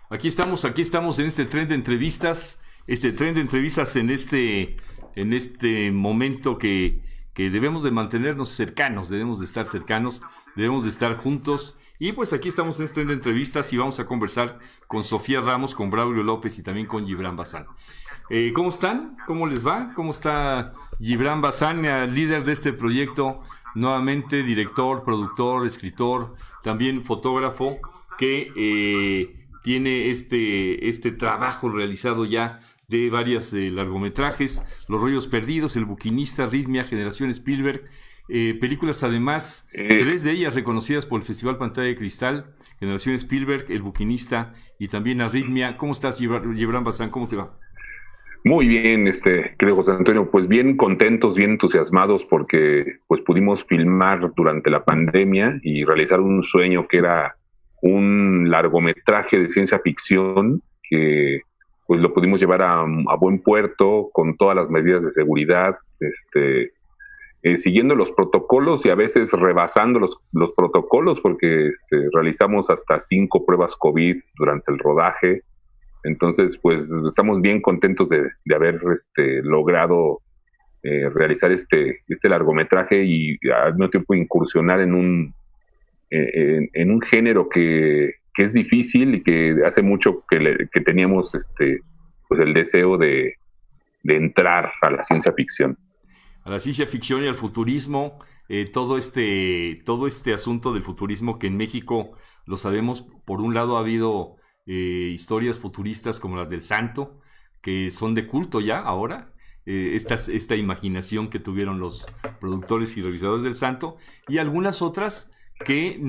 Aquí estamos en este tren de entrevistas en este momento que debemos de mantenernos cercanos, debemos de estar cercanos, debemos de estar juntos. Y pues aquí estamos en este tren de entrevistas y vamos a conversar con Sofía Ramos, con Braulio López y también con Gibran Bazán. ¿Cómo están? ¿Cómo les va? ¿Cómo está Gibran Bazán, líder de este proyecto? Nuevamente director, productor, escritor, también fotógrafo, que tiene este trabajo realizado ya de varios largometrajes, Los Rollos Perdidos, El Buquinista, Arritmia, Generación Spielberg, películas además, tres de ellas reconocidas por el Festival Pantalla de Cristal, Generación Spielberg, El Buquinista y también Arritmia. ¿Cómo estás, Gibran Bazán? ¿Cómo te va? Muy bien, querido José Antonio, pues bien contentos, bien entusiasmados porque pues pudimos filmar durante la pandemia y realizar un sueño que era un largometraje de ciencia ficción que pues lo pudimos llevar a buen puerto con todas las medidas de seguridad, siguiendo los protocolos y a veces rebasando los protocolos porque realizamos hasta 5 pruebas COVID durante el rodaje. Entonces, pues estamos bien contentos de haber logrado realizar este largometraje y al mismo tiempo incursionar en un género que es difícil y que hace mucho que teníamos pues el deseo de entrar a la ciencia ficción. A la ciencia ficción y al futurismo, todo este asunto del futurismo que en México lo sabemos. Por un lado ha habido historias futuristas como las del Santo, que son de culto ya ahora, esta imaginación que tuvieron los productores y realizadores del Santo, y algunas otras que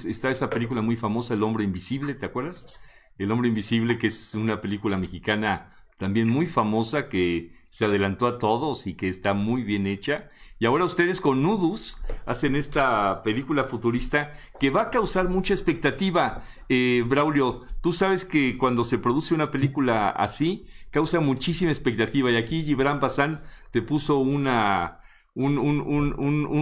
está esa película muy famosa, El Hombre Invisible, ¿te acuerdas? El Hombre Invisible, que es una película mexicana también muy famosa, que se adelantó a todos y que está muy bien hecha. Y ahora ustedes con Nudus hacen esta película futurista que va a causar mucha expectativa. Braulio, tú sabes que cuando se produce una película así, causa muchísima expectativa. Y aquí Gibran Bazán te puso un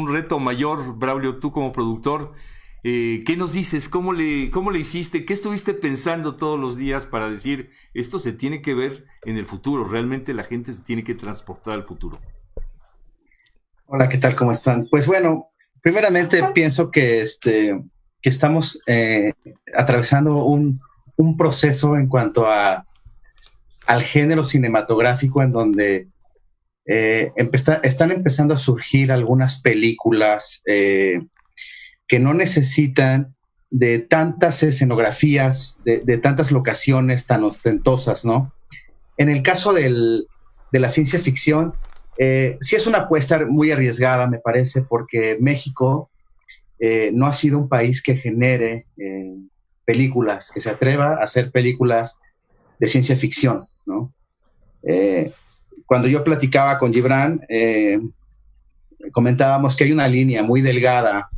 reto mayor, Braulio, tú como productor. ¿Qué nos dices? ¿Cómo le hiciste? ¿Qué estuviste pensando todos los días para decir esto se tiene que ver en el futuro? Realmente la gente se tiene que transportar al futuro. Hola, ¿qué tal? ¿Cómo están? Pues bueno, primeramente pienso que estamos atravesando un proceso en cuanto al género cinematográfico en donde están empezando a surgir algunas películas que no necesitan de tantas escenografías, de tantas locaciones tan ostentosas, ¿no? En el caso de la ciencia ficción, sí es una apuesta muy arriesgada, me parece, porque México no ha sido un país que genere películas, que se atreva a hacer películas de ciencia ficción, ¿no? Cuando yo platicaba con Gibran, comentábamos que hay una línea muy delgada,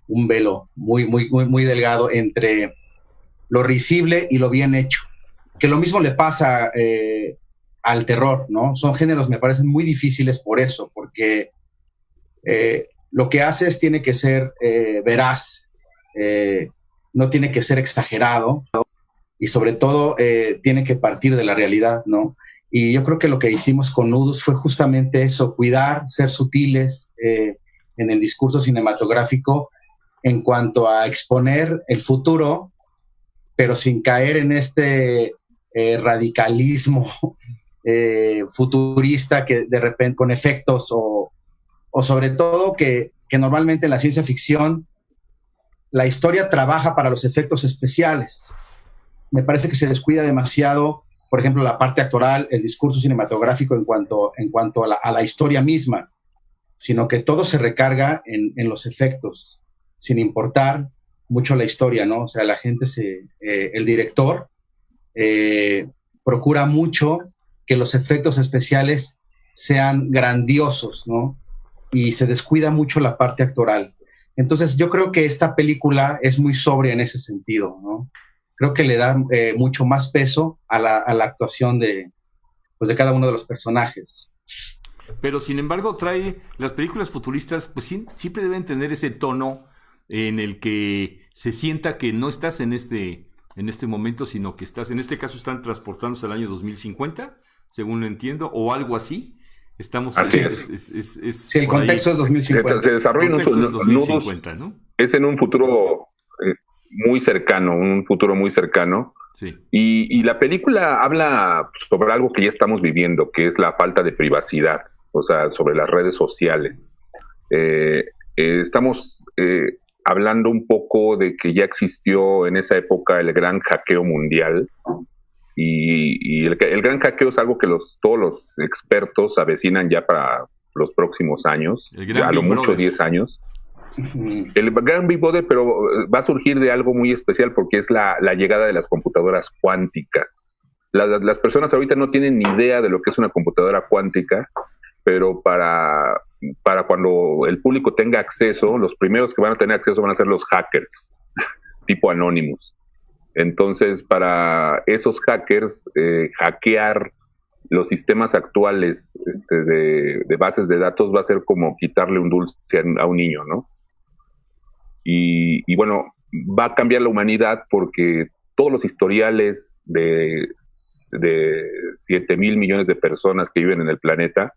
un velo muy delgado entre lo risible y lo bien hecho, que lo mismo le pasa al terror, ¿no? Son géneros, me parecen muy difíciles por eso, porque lo que haces tiene que ser veraz, no tiene que ser exagerado y sobre todo tiene que partir de la realidad, ¿no? Y yo creo que lo que hicimos con Nudus fue justamente eso, cuidar, ser sutiles en el discurso cinematográfico en cuanto a exponer el futuro, pero sin caer en este radicalismo futurista que de repente con efectos o sobre todo que normalmente en la ciencia ficción la historia trabaja para los efectos especiales. Me parece que se descuida demasiado, por ejemplo, la parte actoral, el discurso cinematográfico en cuanto a la historia misma, sino que todo se recarga en los efectos, sin importar mucho la historia, ¿no? O sea, la gente el director procura mucho que los efectos especiales sean grandiosos, ¿no? Y se descuida mucho la parte actoral. Entonces, yo creo que esta película es muy sobria en ese sentido, ¿no? Creo que le da mucho más peso a la actuación de cada uno de los personajes. Pero sin embargo las películas futuristas pues siempre deben tener ese tono en el que se sienta que no estás en en este momento, sino que en este caso están transportándose al año 2050, según lo entiendo, o algo así. Estamos así sí, el contexto es 2050. Se desarrolla en un 2050, ¿no? Es en un futuro muy cercano, Sí. Y la película habla sobre algo que ya estamos viviendo, que es la falta de privacidad, o sea, sobre las redes sociales. Estamos hablando un poco de que ya existió en esa época el gran hackeo mundial, y el gran hackeo es algo que todos los expertos avecinan ya para los próximos años, ya a lo mucho 10 años. El gran Big Brother, pero va a surgir de algo muy especial, porque es la llegada de las computadoras cuánticas. Las personas ahorita no tienen ni idea de lo que es una computadora cuántica, pero para cuando el público tenga acceso, los primeros que van a tener acceso van a ser los hackers, tipo Anonymous. Entonces, para esos hackers, hackear los sistemas actuales de bases de datos va a ser como quitarle un dulce a un niño, ¿no? Y bueno, va a cambiar la humanidad, porque todos los historiales de 7,000 millones de personas que viven en el planeta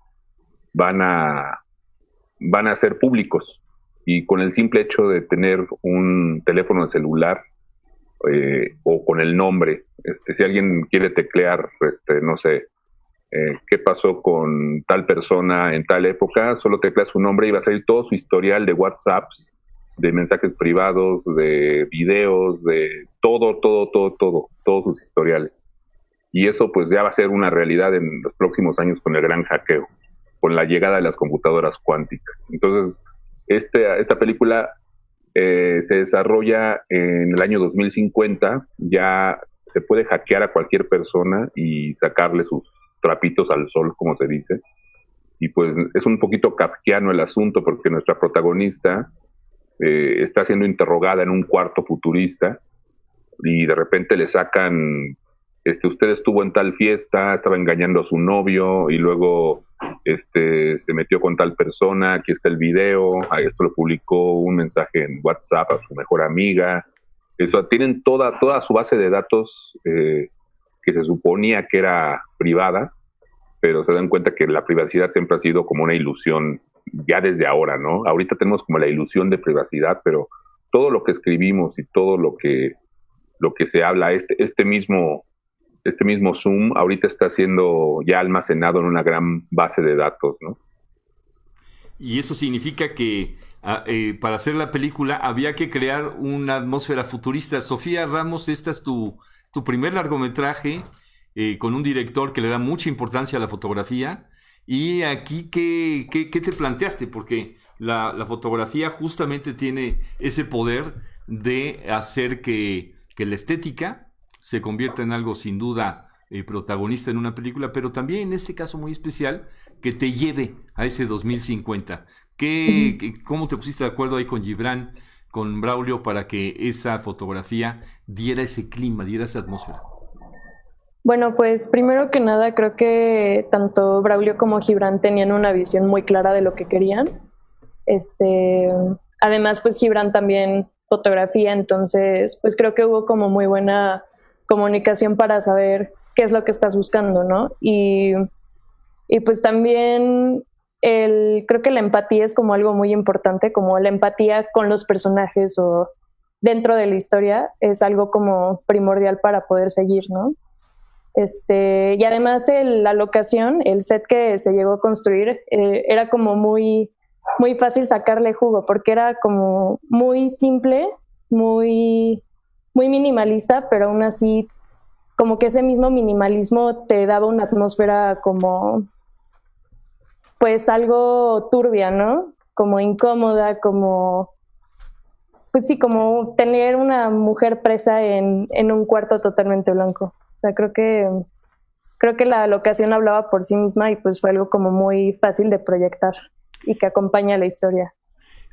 van a ser públicos. Y con el simple hecho de tener un teléfono celular, o con el nombre, si alguien quiere teclear, no sé, qué pasó con tal persona en tal época, solo teclea su nombre y va a salir todo su historial de WhatsApps, de mensajes privados, de videos, de todos sus historiales. Y eso pues ya va a ser una realidad en los próximos años con el gran hackeo, con la llegada de las computadoras cuánticas. Entonces, esta película se desarrolla en el año 2050, ya se puede hackear a cualquier persona y sacarle sus trapitos al sol, como se dice. Y pues es un poquito kafkiano el asunto, porque nuestra protagonista está siendo interrogada en un cuarto futurista, y de repente le sacan, usted estuvo en tal fiesta, estaba engañando a su novio, y luego se metió con tal persona, aquí está el video, esto lo publicó un mensaje en WhatsApp a su mejor amiga. Eso, tienen toda su base de datos, que se suponía que era privada, pero se dan cuenta que la privacidad siempre ha sido como una ilusión, ya desde ahora, ¿no? Ahorita tenemos como la ilusión de privacidad, pero todo lo que escribimos y todo lo que se habla, este mismo Zoom ahorita está siendo ya almacenado en una gran base de datos, ¿no? Y eso significa que para hacer la película había que crear una atmósfera futurista. Sofía Ramos, esta es tu primer largometraje, con un director que le da mucha importancia a la fotografía. Y aquí, ¿qué te planteaste? Porque la fotografía justamente tiene ese poder de hacer que la estética se convierta en algo sin duda protagonista en una película, pero también en este caso muy especial, que te lleve a ese 2050. ¿Cómo te pusiste de acuerdo ahí con Gibran, con Braulio, para que esa fotografía diera ese clima, diera esa atmósfera? Bueno, pues primero que nada creo que tanto Braulio como Gibran tenían una visión muy clara de lo que querían. Además, pues Gibran también fotografía, entonces pues creo que hubo como muy buena comunicación para saber qué es lo que estás buscando, ¿no? Y pues también creo que la empatía es como algo muy importante, como la empatía con los personajes o dentro de la historia es algo como primordial para poder seguir, ¿no? Y además la locación, el set que se llegó a construir, era como muy, muy fácil sacarle jugo, porque era como muy simple, muy, muy minimalista, pero aún así como que ese mismo minimalismo te daba una atmósfera como pues algo turbia, ¿no? Como incómoda, como pues sí, como tener una mujer presa en un cuarto totalmente blanco. O sea, creo que la locación hablaba por sí misma y pues fue algo como muy fácil de proyectar y que acompaña la historia.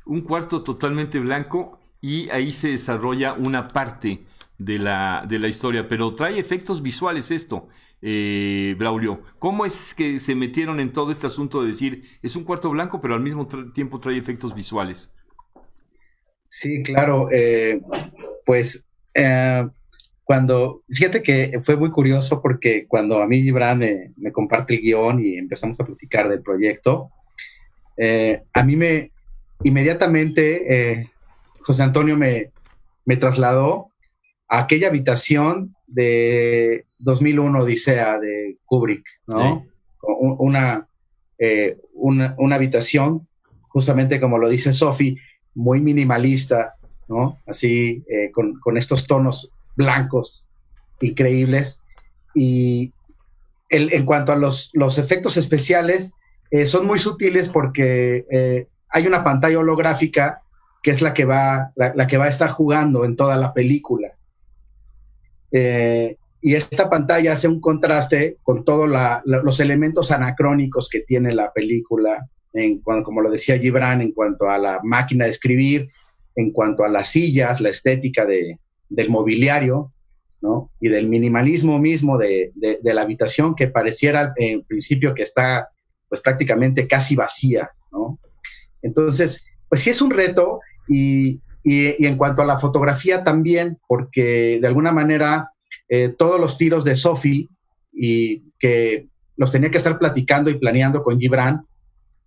Un cuarto totalmente blanco, y ahí se desarrolla una parte de la historia, pero trae efectos visuales esto, Braulio. ¿Cómo es que se metieron en todo este asunto de decir, es un cuarto blanco, pero al mismo tiempo trae efectos visuales? Sí, claro. Pues fíjate que fue muy curioso porque cuando a mí Gibran me comparte el guión y empezamos a platicar del proyecto, a mí inmediatamente José Antonio me trasladó a aquella habitación de 2001 Odisea de Kubrick, ¿no? Sí. Una habitación, justamente como lo dice Sophie, muy minimalista, ¿no? Así, con estos tonos blancos increíbles. Y en cuanto a los efectos especiales, son muy sutiles porque hay una pantalla holográfica que es la que va a estar jugando en toda la película. Y esta pantalla hace un contraste con todos los elementos anacrónicos que tiene la película, como lo decía Gibran, en cuanto a la máquina de escribir, en cuanto a las sillas, la estética del mobiliario, ¿no? Y del minimalismo mismo de la habitación, que pareciera en principio que está pues prácticamente casi vacía, ¿no? Entonces, pues sí es un reto, y en cuanto a la fotografía también, porque de alguna manera todos los tiros de Sophie, y que los tenía que estar platicando y planeando con Gibran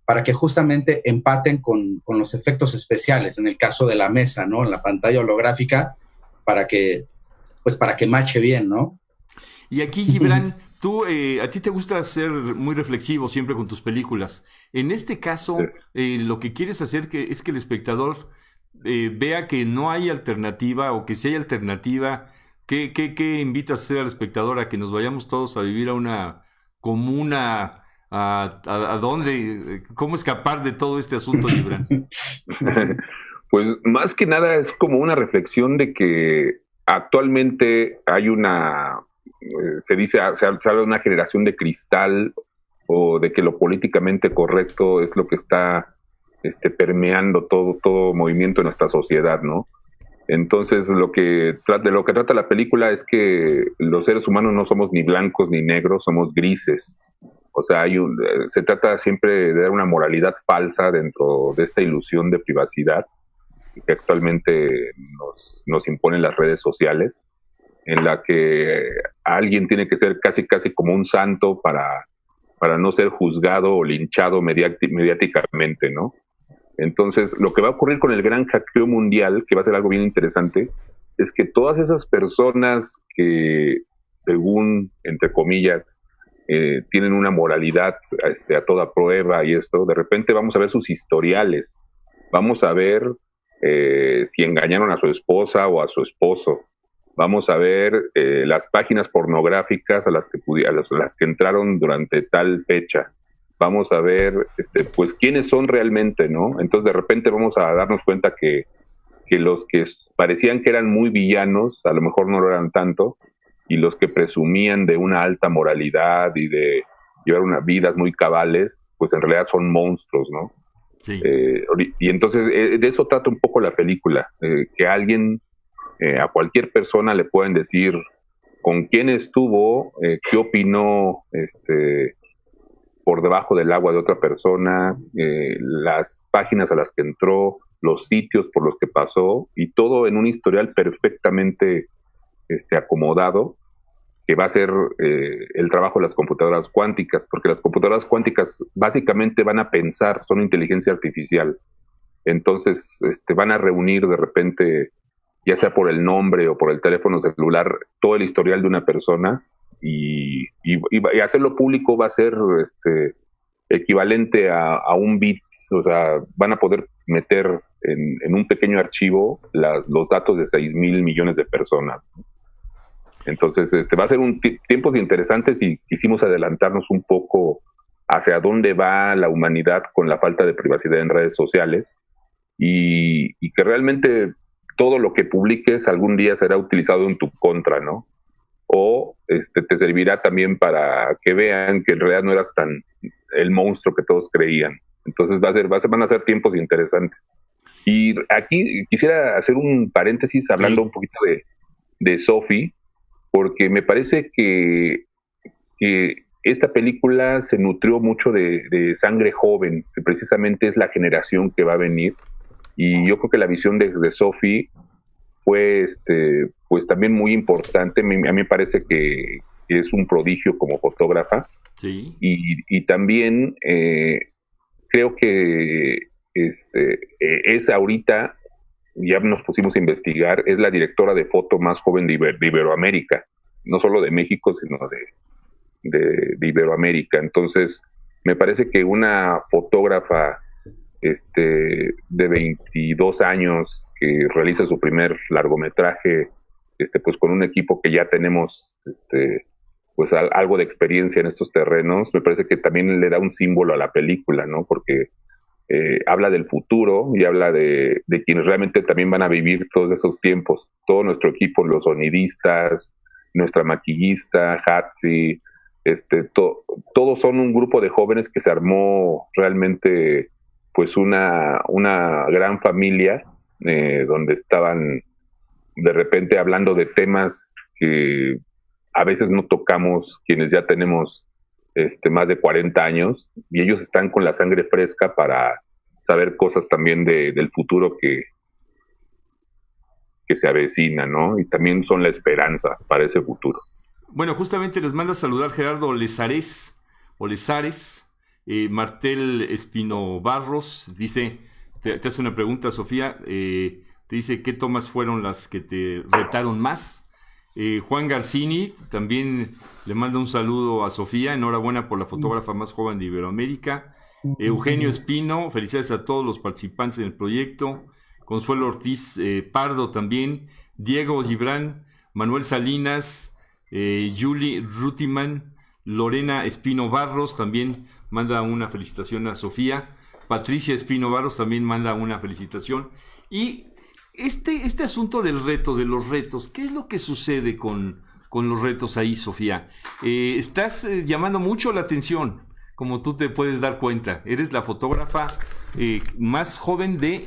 para que justamente empaten con los efectos especiales, en el caso de la mesa, ¿no? En la pantalla holográfica, para que mache bien, ¿no? Y aquí, Gibran, a ti te gusta ser muy reflexivo siempre con tus películas. En este caso, lo que quieres hacer es que el espectador vea que no hay alternativa, o que si hay alternativa, ¿qué invitas a hacer al espectador? ¿A que nos vayamos todos a vivir a una comuna? ¿A dónde? ¿Cómo escapar de todo este asunto, Gibran? Pues más que nada es como una reflexión de que actualmente hay se habla de una generación de cristal, o de que lo políticamente correcto es lo que está permeando todo movimiento en nuestra sociedad, ¿no? Entonces de lo que trata la película es que los seres humanos no somos ni blancos ni negros, somos grises. O sea, se trata siempre de dar una moralidad falsa dentro de esta ilusión de privacidad que actualmente nos imponen las redes sociales, en la que alguien tiene que ser casi como un santo para no ser juzgado o linchado mediáticamente, ¿no? Entonces, lo que va a ocurrir con el gran hackeo mundial, que va a ser algo bien interesante, es que todas esas personas que, según, entre comillas, tienen una moralidad a toda prueba y esto, de repente vamos a ver sus historiales, vamos a ver si engañaron a su esposa o a su esposo, vamos a ver las páginas pornográficas a las que entraron durante tal fecha, vamos a ver pues quiénes son realmente, ¿no? Entonces de repente vamos a darnos cuenta que los que parecían que eran muy villanos, a lo mejor no lo eran tanto, y los que presumían de una alta moralidad y de llevar unas vidas muy cabales, pues en realidad son monstruos, ¿no? Sí. Y entonces de eso trata un poco la película, que alguien, a cualquier persona le pueden decir con quién estuvo, qué opinó por debajo del agua de otra persona, las páginas a las que entró, los sitios por los que pasó, y todo en un historial perfectamente acomodado, que va a ser el trabajo de las computadoras cuánticas, porque las computadoras cuánticas básicamente van a pensar, son inteligencia artificial. Entonces van a reunir de repente, ya sea por el nombre o por el teléfono celular, todo el historial de una persona, y hacerlo público va a ser equivalente a un bit. O sea, van a poder meter en un pequeño archivo los datos de 6,000 millones de personas. Entonces va a ser tiempos interesantes, y quisimos adelantarnos un poco hacia dónde va la humanidad con la falta de privacidad en redes sociales, y que realmente todo lo que publiques algún día será utilizado en tu contra, ¿no? O te servirá también para que vean que en realidad no eras tan el monstruo que todos creían. Entonces van a ser tiempos interesantes. Y aquí quisiera hacer un paréntesis hablando un poquito de Sophie, porque me parece que esta película se nutrió mucho de sangre joven, que precisamente es la generación que va a venir, y yo creo que la visión de Sophie fue pues también muy importante. A mí me parece que es un prodigio como fotógrafa. Sí. Y también creo que es ahorita, ya nos pusimos a investigar, es la directora de foto más joven de Iberoamérica, no solo de México, sino de Iberoamérica. Entonces, me parece que una fotógrafa de 22 años que realiza su primer largometraje, pues con un equipo que ya tenemos, pues algo de experiencia en estos terrenos, me parece que también le da un símbolo a la película, ¿no? Porque habla del futuro y habla de quienes realmente también van a vivir todos esos tiempos. Todo nuestro equipo, los sonidistas, nuestra maquillista, Hatsi, todos son un grupo de jóvenes que se armó realmente pues una gran familia, donde estaban de repente hablando de temas que a veces no tocamos quienes ya tenemos más de 40 años, y ellos están con la sangre fresca para saber cosas también del futuro que se avecina, ¿no? Y también son la esperanza para ese futuro. Bueno, justamente les manda a saludar Gerardo Lezares, Martel Espino Barros, dice, te hace una pregunta, Sofía, te dice, ¿qué tomas fueron las que te retaron más? Juan Garcini también le manda un saludo a Sofía, enhorabuena por la fotógrafa más joven de Iberoamérica. Eugenio Espino, felicidades a todos los participantes en el proyecto. Consuelo Ortiz Pardo también, Diego Gibran, Manuel Salinas, Julie Rutiman, Lorena Espino Barros también manda una felicitación a Sofía. Patricia Espino Barros también manda una felicitación. Y este asunto del reto, de los retos, ¿qué es lo que sucede con los retos ahí, Sofía? Estás llamando mucho la atención, como tú te puedes dar cuenta. Eres la fotógrafa más joven de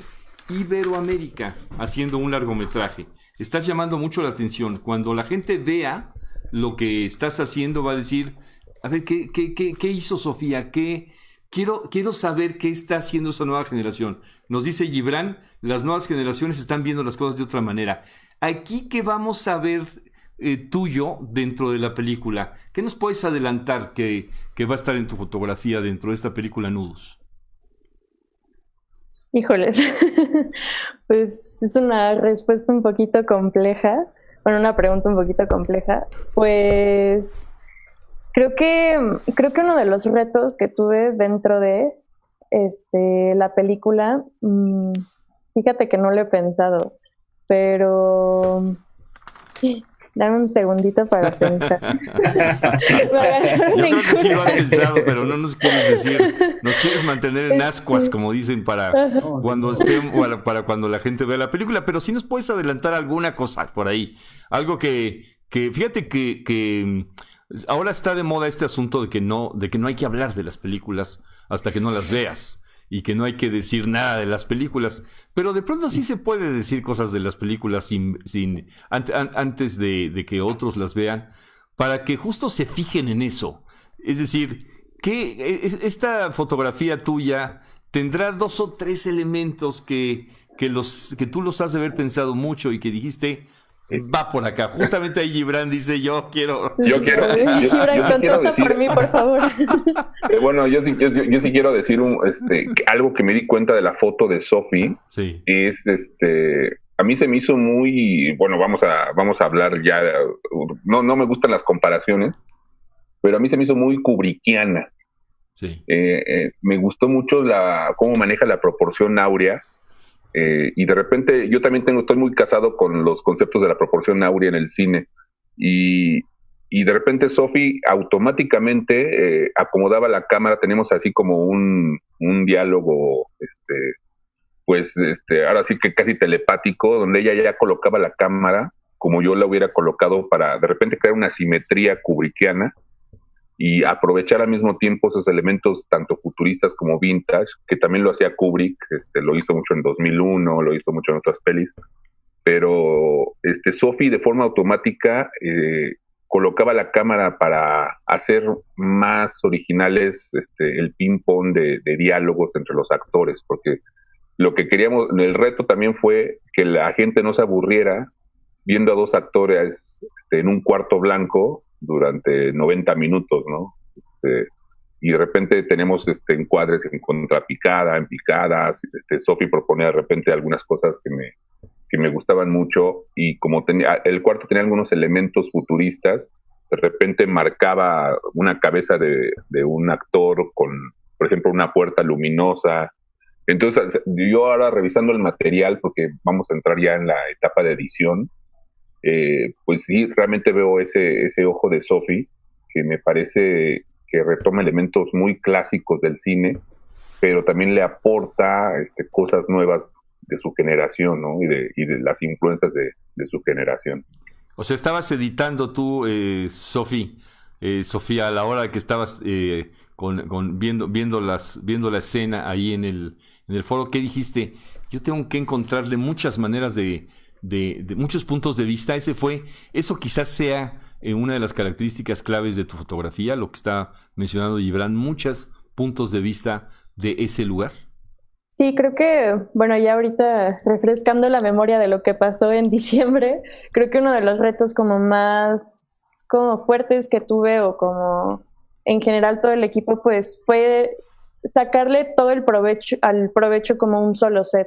Iberoamérica haciendo un largometraje. Estás llamando mucho la atención. Cuando la gente vea lo que estás haciendo, va a decir, a ver, ¿qué hizo Sofía? Quiero saber qué está haciendo esa nueva generación. Nos dice Gibran, las nuevas generaciones están viendo las cosas de otra manera. Aquí, ¿qué vamos a ver tuyo dentro de la película? ¿Qué nos puedes adelantar que va a estar en tu fotografía dentro de esta película Nudos? Híjoles, pues es una respuesta un poquito compleja, bueno, una pregunta un poquito compleja. Pues creo que uno de los retos que tuve dentro de la película, fíjate que no lo he pensado, pero dame un segundito para pensar. Yo creo que sí lo has pensado, pero no nos quieres decir, nos quieres mantener en ascuas, como dicen, para cuando la gente vea la película, pero sí nos puedes adelantar alguna cosa por ahí, algo que fíjate que ahora está de moda este asunto de que no hay que hablar de las películas hasta que no las veas, y que no hay que decir nada de las películas, pero de pronto sí se puede decir cosas de las películas antes de que otros las vean, para que justo se fijen en eso. Es decir, que esta fotografía tuya tendrá 2 o 3 elementos que tú los has de haber pensado mucho y que dijiste, va por acá. Justamente ahí Gibran dice, yo quiero. Gibran, contesta por mí, por favor. Bueno, yo sí quiero decir algo que me di cuenta de la foto de Sophie. Sí. Es a mí se me hizo muy, bueno, vamos a hablar ya, no me gustan las comparaciones, pero a mí se me hizo muy kubrickiana. Sí. Me gustó mucho cómo maneja la proporción áurea. Y de repente yo también estoy muy casado con los conceptos de la proporción áurea en el cine, y de repente Sophie automáticamente acomodaba la cámara. Tenemos así como un diálogo pues ahora sí que casi telepático, donde ella ya colocaba la cámara como yo la hubiera colocado, para de repente crear una simetría kubrickiana y aprovechar al mismo tiempo esos elementos tanto futuristas como vintage, que también lo hacía Kubrick. Lo hizo mucho en 2001, lo hizo mucho en otras pelis, pero Sophie de forma automática colocaba la cámara para hacer más originales el ping-pong de diálogos entre los actores, porque lo que queríamos, el reto también fue que la gente no se aburriera viendo a dos actores en un cuarto blanco durante 90 minutos, ¿no? Y de repente tenemos encuadres en contrapicada, en picadas. Sophie propone de repente algunas cosas que me gustaban mucho, y como el cuarto tenía algunos elementos futuristas, de repente marcaba una cabeza de un actor con, por ejemplo, una puerta luminosa. Entonces, yo ahora revisando el material, porque vamos a entrar ya en la etapa de edición, pues sí, realmente veo ese ojo de Sophie, que me parece que retoma elementos muy clásicos del cine, pero también le aporta cosas nuevas de su generación, ¿no? Y de las influencias de su generación. O sea, estabas editando tú, Sofía, a la hora que estabas viendo la escena ahí en el foro. ¿Qué dijiste? Yo tengo que encontrarle muchas maneras de muchos puntos de vista. Eso quizás sea una de las características claves de tu fotografía, lo que está mencionando Gibran, muchos puntos de vista de ese lugar. Sí, creo que, bueno, ya ahorita refrescando la memoria de lo que pasó en diciembre, creo que uno de los retos como más como fuertes que tuve, o como en general todo el equipo, pues fue sacarle todo el provecho como un solo set.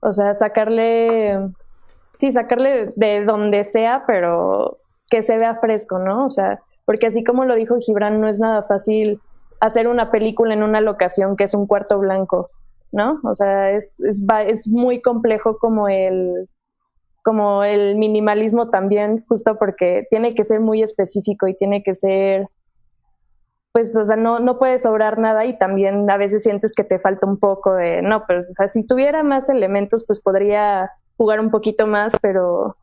O sea, sacarle de donde sea, pero que se vea fresco, ¿no? O sea, porque así como lo dijo Gibran, no es nada fácil hacer una película en una locación que es un cuarto blanco, ¿no? O sea, es muy complejo como el minimalismo también, justo porque tiene que ser muy específico y tiene que ser, pues, o sea, no puede sobrar nada, y también a veces sientes que te falta un poco no, pero, o sea, si tuviera más elementos, pues podría jugar un poquito más, pero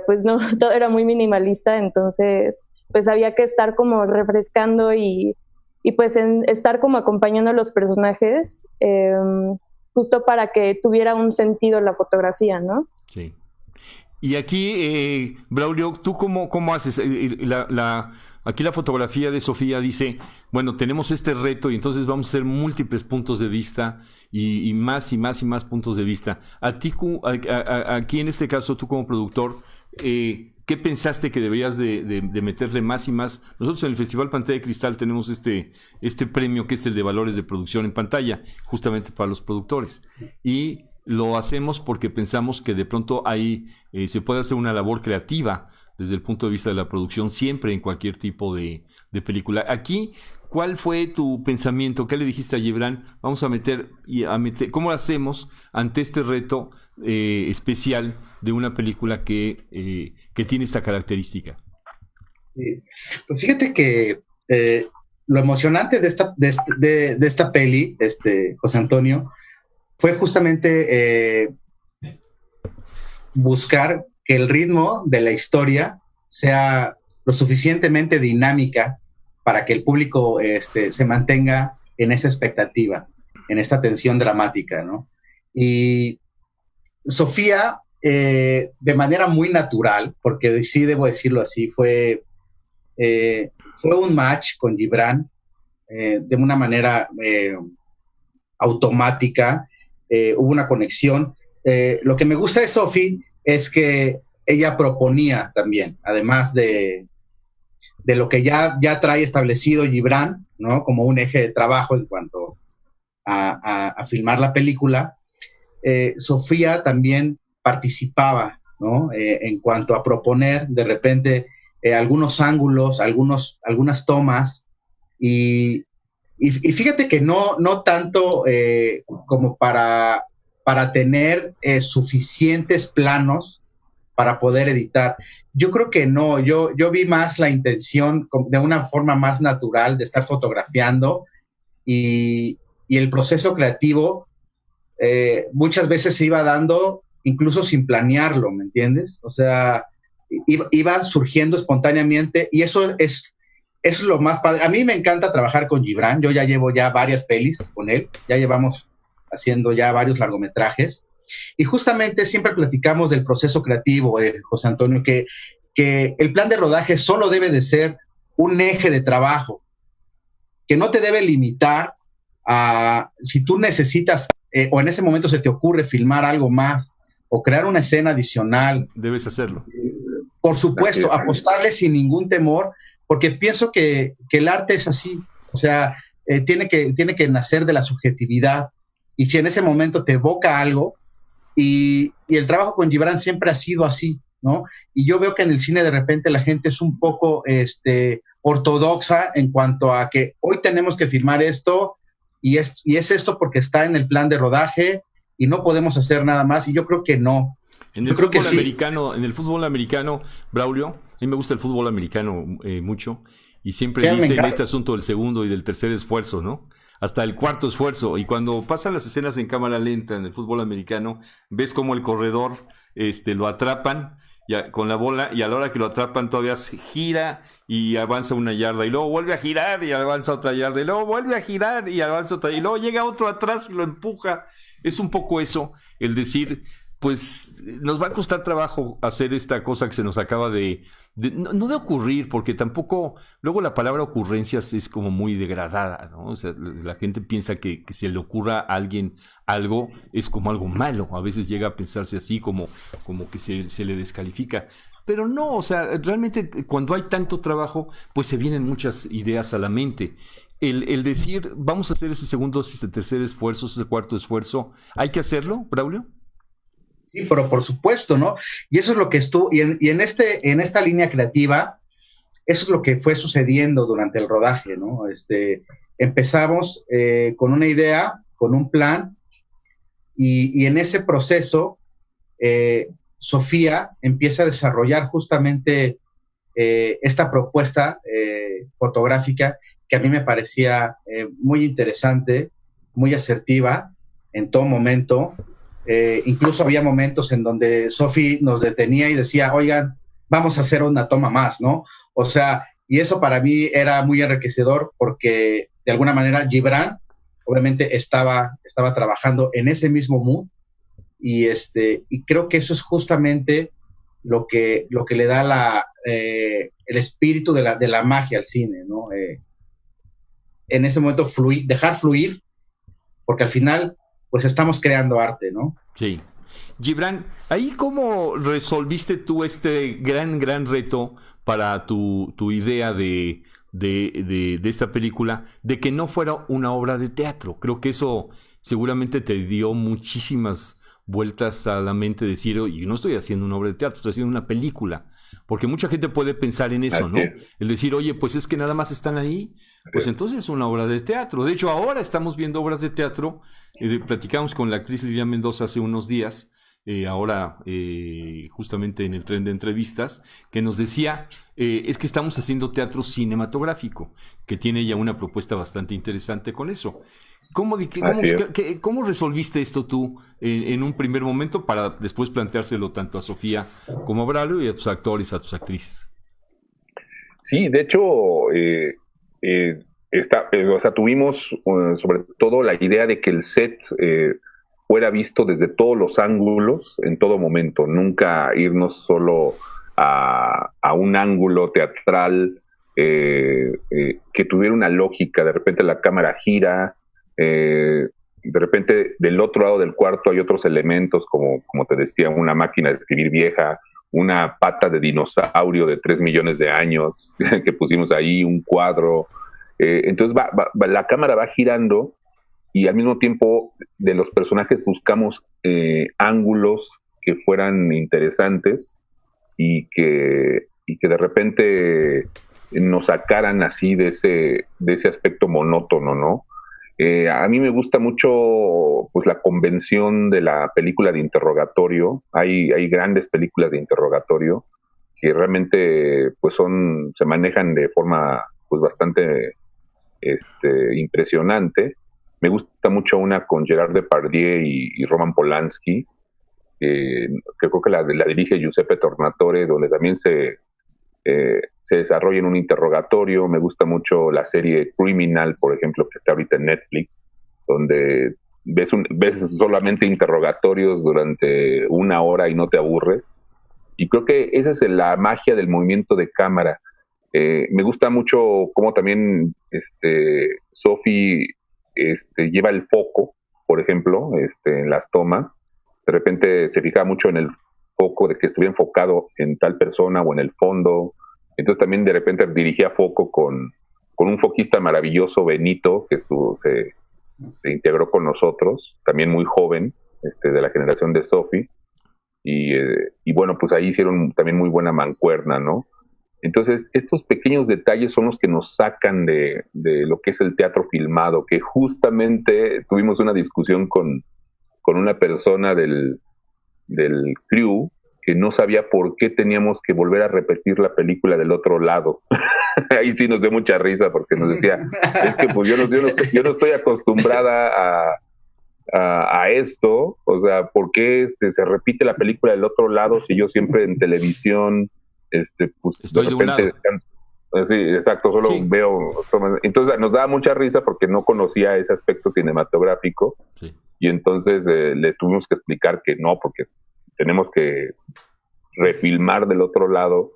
pues no, todo era muy minimalista, entonces, pues había que estar como refrescando y pues estar como acompañando a los personajes, justo para que tuviera un sentido la fotografía, ¿no? Sí. Y aquí, Braulio, ¿tú cómo haces? Aquí la fotografía de Sofía dice, bueno, tenemos este reto y entonces vamos a hacer múltiples puntos de vista y más y más y más puntos de vista. Aquí en este caso, tú como productor, ¿qué pensaste que deberías de meterle más y más? Nosotros en el Festival Pantalla de Cristal tenemos este premio que es el de valores de producción en pantalla, justamente para los productores. Y lo hacemos porque pensamos que de pronto ahí se puede hacer una labor creativa desde el punto de vista de la producción, siempre en cualquier tipo de película. Aquí, ¿cuál fue tu pensamiento? ¿Qué le dijiste a Gibran? Vamos a meter, ¿cómo lo hacemos ante este reto especial de una película que tiene esta característica? Pues fíjate que lo emocionante de esta peli, José Antonio, fue justamente buscar que el ritmo de la historia sea lo suficientemente dinámica para que el público se mantenga en esa expectativa, en esta tensión dramática, ¿no? Y Sofía, de manera muy natural, porque sí debo decirlo así, fue un match con Gibran de una manera automática. Hubo una conexión. Lo que me gusta de Sophie es que ella proponía también, además de lo que ya trae establecido Gibran, ¿no? Como un eje de trabajo en cuanto a filmar la película. Sofía también participaba, ¿no? En cuanto a proponer de repente algunos ángulos, algunas tomas, y fíjate que no tanto como para tener suficientes planos para poder editar. Yo creo que no, yo vi más la intención de una forma más natural de estar fotografiando, y el proceso creativo muchas veces se iba dando incluso sin planearlo, ¿me entiendes? O sea, iba surgiendo espontáneamente, y eso es lo más padre. A mí me encanta trabajar con Gibran. Yo ya llevo varias pelis con él, ya llevamos haciendo ya varios largometrajes, y justamente siempre platicamos del proceso creativo, José Antonio, que el plan de rodaje solo debe de ser un eje de trabajo, que no te debe limitar a, si tú necesitas o en ese momento se te ocurre filmar algo más o crear una escena adicional, debes hacerlo. Por supuesto, apostarle sin ningún temor, porque pienso que el arte es así, o sea, tiene que nacer de la subjetividad, y si en ese momento te evoca algo, y el trabajo con Gibran siempre ha sido así, ¿no? Y yo veo que en el cine de repente la gente es un poco ortodoxa en cuanto a que hoy tenemos que filmar esto, y es esto porque está en el plan de rodaje, y no podemos hacer nada más, y yo creo que no. En el fútbol americano, en el fútbol americano, Braulio, a mí me gusta el fútbol americano mucho, y siempre dicen este asunto del segundo y del tercer esfuerzo, ¿no? Hasta el cuarto esfuerzo, y cuando pasan las escenas en cámara lenta en el fútbol americano, ves como el corredor lo atrapan con la bola, y a la hora que lo atrapan todavía se gira y avanza una yarda, y luego vuelve a girar y avanza otra yarda, y luego vuelve a girar y avanza otra, y luego llega otro atrás y lo empuja. Es un poco eso, el decir, pues nos va a costar trabajo hacer esta cosa que se nos acaba no de ocurrir, porque tampoco, luego la palabra ocurrencias es como muy degradada, ¿no? O sea, la gente piensa que se le ocurra a alguien algo es como algo malo, a veces llega a pensarse así, como que se le descalifica. Pero no, o sea, realmente cuando hay tanto trabajo, pues se vienen muchas ideas a la mente. El decir, vamos a hacer ese segundo, ese tercer esfuerzo, ese cuarto esfuerzo, ¿hay que hacerlo, Braulio? Sí, pero por supuesto, ¿no? Y eso es lo que estuvo, y en esta línea creativa, eso es lo que fue sucediendo durante el rodaje, ¿no? Empezamos con una idea, con un plan, y en ese proceso, Sofía empieza a desarrollar justamente esta propuesta fotográfica que a mí me parecía muy interesante, muy asertiva en todo momento. Incluso había momentos en donde Sofi nos detenía y decía, oigan, vamos a hacer una toma más, ¿no? O sea, y eso para mí era muy enriquecedor porque de alguna manera Gibran obviamente estaba trabajando en ese mismo mood y creo que eso es justamente lo que le da el espíritu de la magia al cine, ¿no? En ese momento dejar fluir, porque al final pues estamos creando arte, ¿no? Sí. Gibran, ¿ahí cómo resolviste tú este gran reto para tu idea de esta película, de que no fuera una obra de teatro? Creo que eso seguramente te dio muchísimas vueltas a la mente, decir, oye, no estoy haciendo una obra de teatro, estoy haciendo una película, porque mucha gente puede pensar en eso, ¿no? El decir, oye, pues es que nada más están ahí, pues entonces es una obra de teatro. De hecho, ahora estamos viendo obras de teatro, platicamos con la actriz Lidia Mendoza hace unos días, ahora justamente en el tren de entrevistas, que nos decía, es que estamos haciendo teatro cinematográfico, que tiene ya una propuesta bastante interesante con eso. ¿Cómo resolviste esto tú en un primer momento para después planteárselo tanto a Sofía como a Braulio y a tus actores, a tus actrices? Sí, de hecho, o sea, tuvimos sobre todo la idea de que el set fuera visto desde todos los ángulos en todo momento, nunca irnos solo a un ángulo teatral que tuviera una lógica. De repente la cámara gira, de repente del otro lado del cuarto hay otros elementos, como te decía, una máquina de escribir vieja, una pata de dinosaurio de 3 millones de años que pusimos ahí, un cuadro. Entonces la cámara va girando y al mismo tiempo de los personajes buscamos ángulos que fueran interesantes y que de repente nos sacaran así de ese aspecto monótono, ¿no? A mí me gusta mucho pues la convención de la película de interrogatorio. Hay grandes películas de interrogatorio que realmente pues se manejan de forma pues bastante impresionante. Me gusta mucho una con Gerard Depardieu y Roman Polanski, que creo que la dirige Giuseppe Tornatore, donde también se desarrolla en un interrogatorio. Me gusta mucho la serie Criminal, por ejemplo, que está ahorita en Netflix, donde ves solamente interrogatorios durante 1 hora y no te aburres. Y creo que esa es la magia del movimiento de cámara. Me gusta mucho cómo también Sophie lleva el foco, por ejemplo, en las tomas. De repente se fija mucho en foco, de que estuviera enfocado en tal persona o en el fondo. Entonces también de repente dirigía foco con un foquista maravilloso, Benito, que se integró con nosotros, también muy joven, de la generación de Sophie. Y bueno, pues ahí hicieron también muy buena mancuerna, ¿no? Entonces, estos pequeños detalles son los que nos sacan de lo que es el teatro filmado, que justamente tuvimos una discusión con una persona del crew que no sabía por qué teníamos que volver a repetir la película del otro lado. Ahí sí nos dio mucha risa porque nos decía, es que pues yo no estoy acostumbrada a esto, o sea, ¿por qué se repite la película del otro lado si yo siempre en televisión, pues estoy de repente, de un lado? Sí, exacto, solo sí. veo. Entonces nos daba mucha risa porque no conocía ese aspecto cinematográfico, Sí. y entonces le tuvimos que explicar que no, porque tenemos que refilmar del otro lado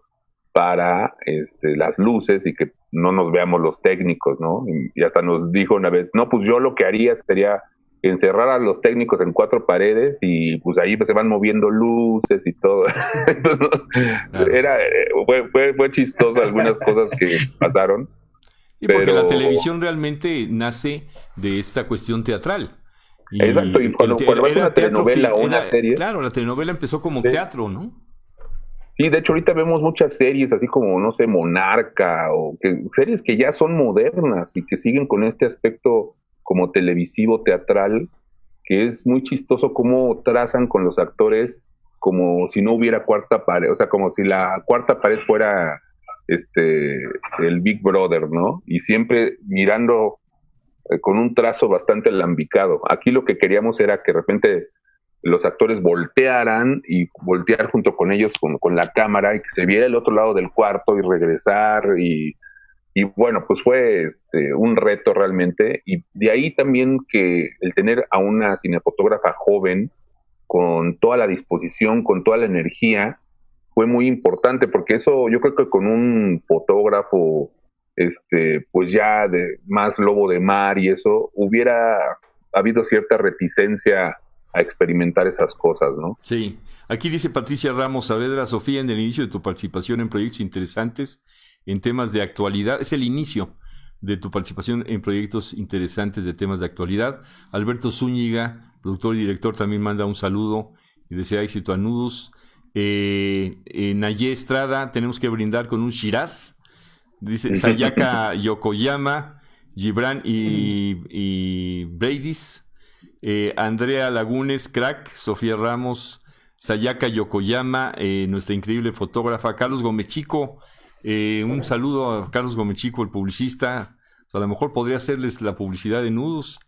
para las luces y que no nos veamos los técnicos, ¿no? Y hasta nos dijo una vez, no, pues yo lo que haría sería encerrar a los técnicos en 4 paredes y pues ahí se van moviendo luces y todo. Entonces, ¿no? Claro. Fue chistoso algunas cosas que pasaron. Y porque la televisión realmente nace de esta cuestión teatral. Y exacto, y cuando ves una telenovela o una serie. Claro, la telenovela empezó como teatro, ¿no? Sí, de hecho ahorita vemos muchas series así como, no sé, Monarca, series que ya son modernas y que siguen con este aspecto como televisivo, teatral, que es muy chistoso cómo trazan con los actores como si no hubiera cuarta pared, o sea, como si la cuarta pared fuera el Big Brother, ¿no? Y siempre mirando con un trazo bastante alambicado. Aquí lo que queríamos era que de repente los actores voltearan y voltear junto con ellos con la cámara y que se viera el otro lado del cuarto y regresar y bueno, pues fue un reto realmente, y de ahí también que el tener a una cinefotógrafa joven con toda la disposición, con toda la energía, fue muy importante, porque eso yo creo que con un fotógrafo pues ya de más lobo de mar y eso, hubiera habido cierta reticencia a experimentar esas cosas, ¿no? Sí. Aquí dice Patricia Ramos Saavedra, Sofía, en el inicio de tu participación en proyectos interesantes en temas de actualidad, es el inicio de tu participación en proyectos interesantes de temas de actualidad. Alberto Zúñiga, productor y director, también manda un saludo y desea éxito a Nudos. Nayé Estrada, tenemos que brindar con un Shiraz. Dice Sayaka Yokoyama, Gibran y Braidis. Andrea Lagunes, crack. Sofía Ramos, Sayaka Yokoyama, nuestra increíble fotógrafa. Carlos Gomechico, un saludo a Carlos Gomechico, el publicista. A lo mejor podría hacerles la publicidad de Nudos,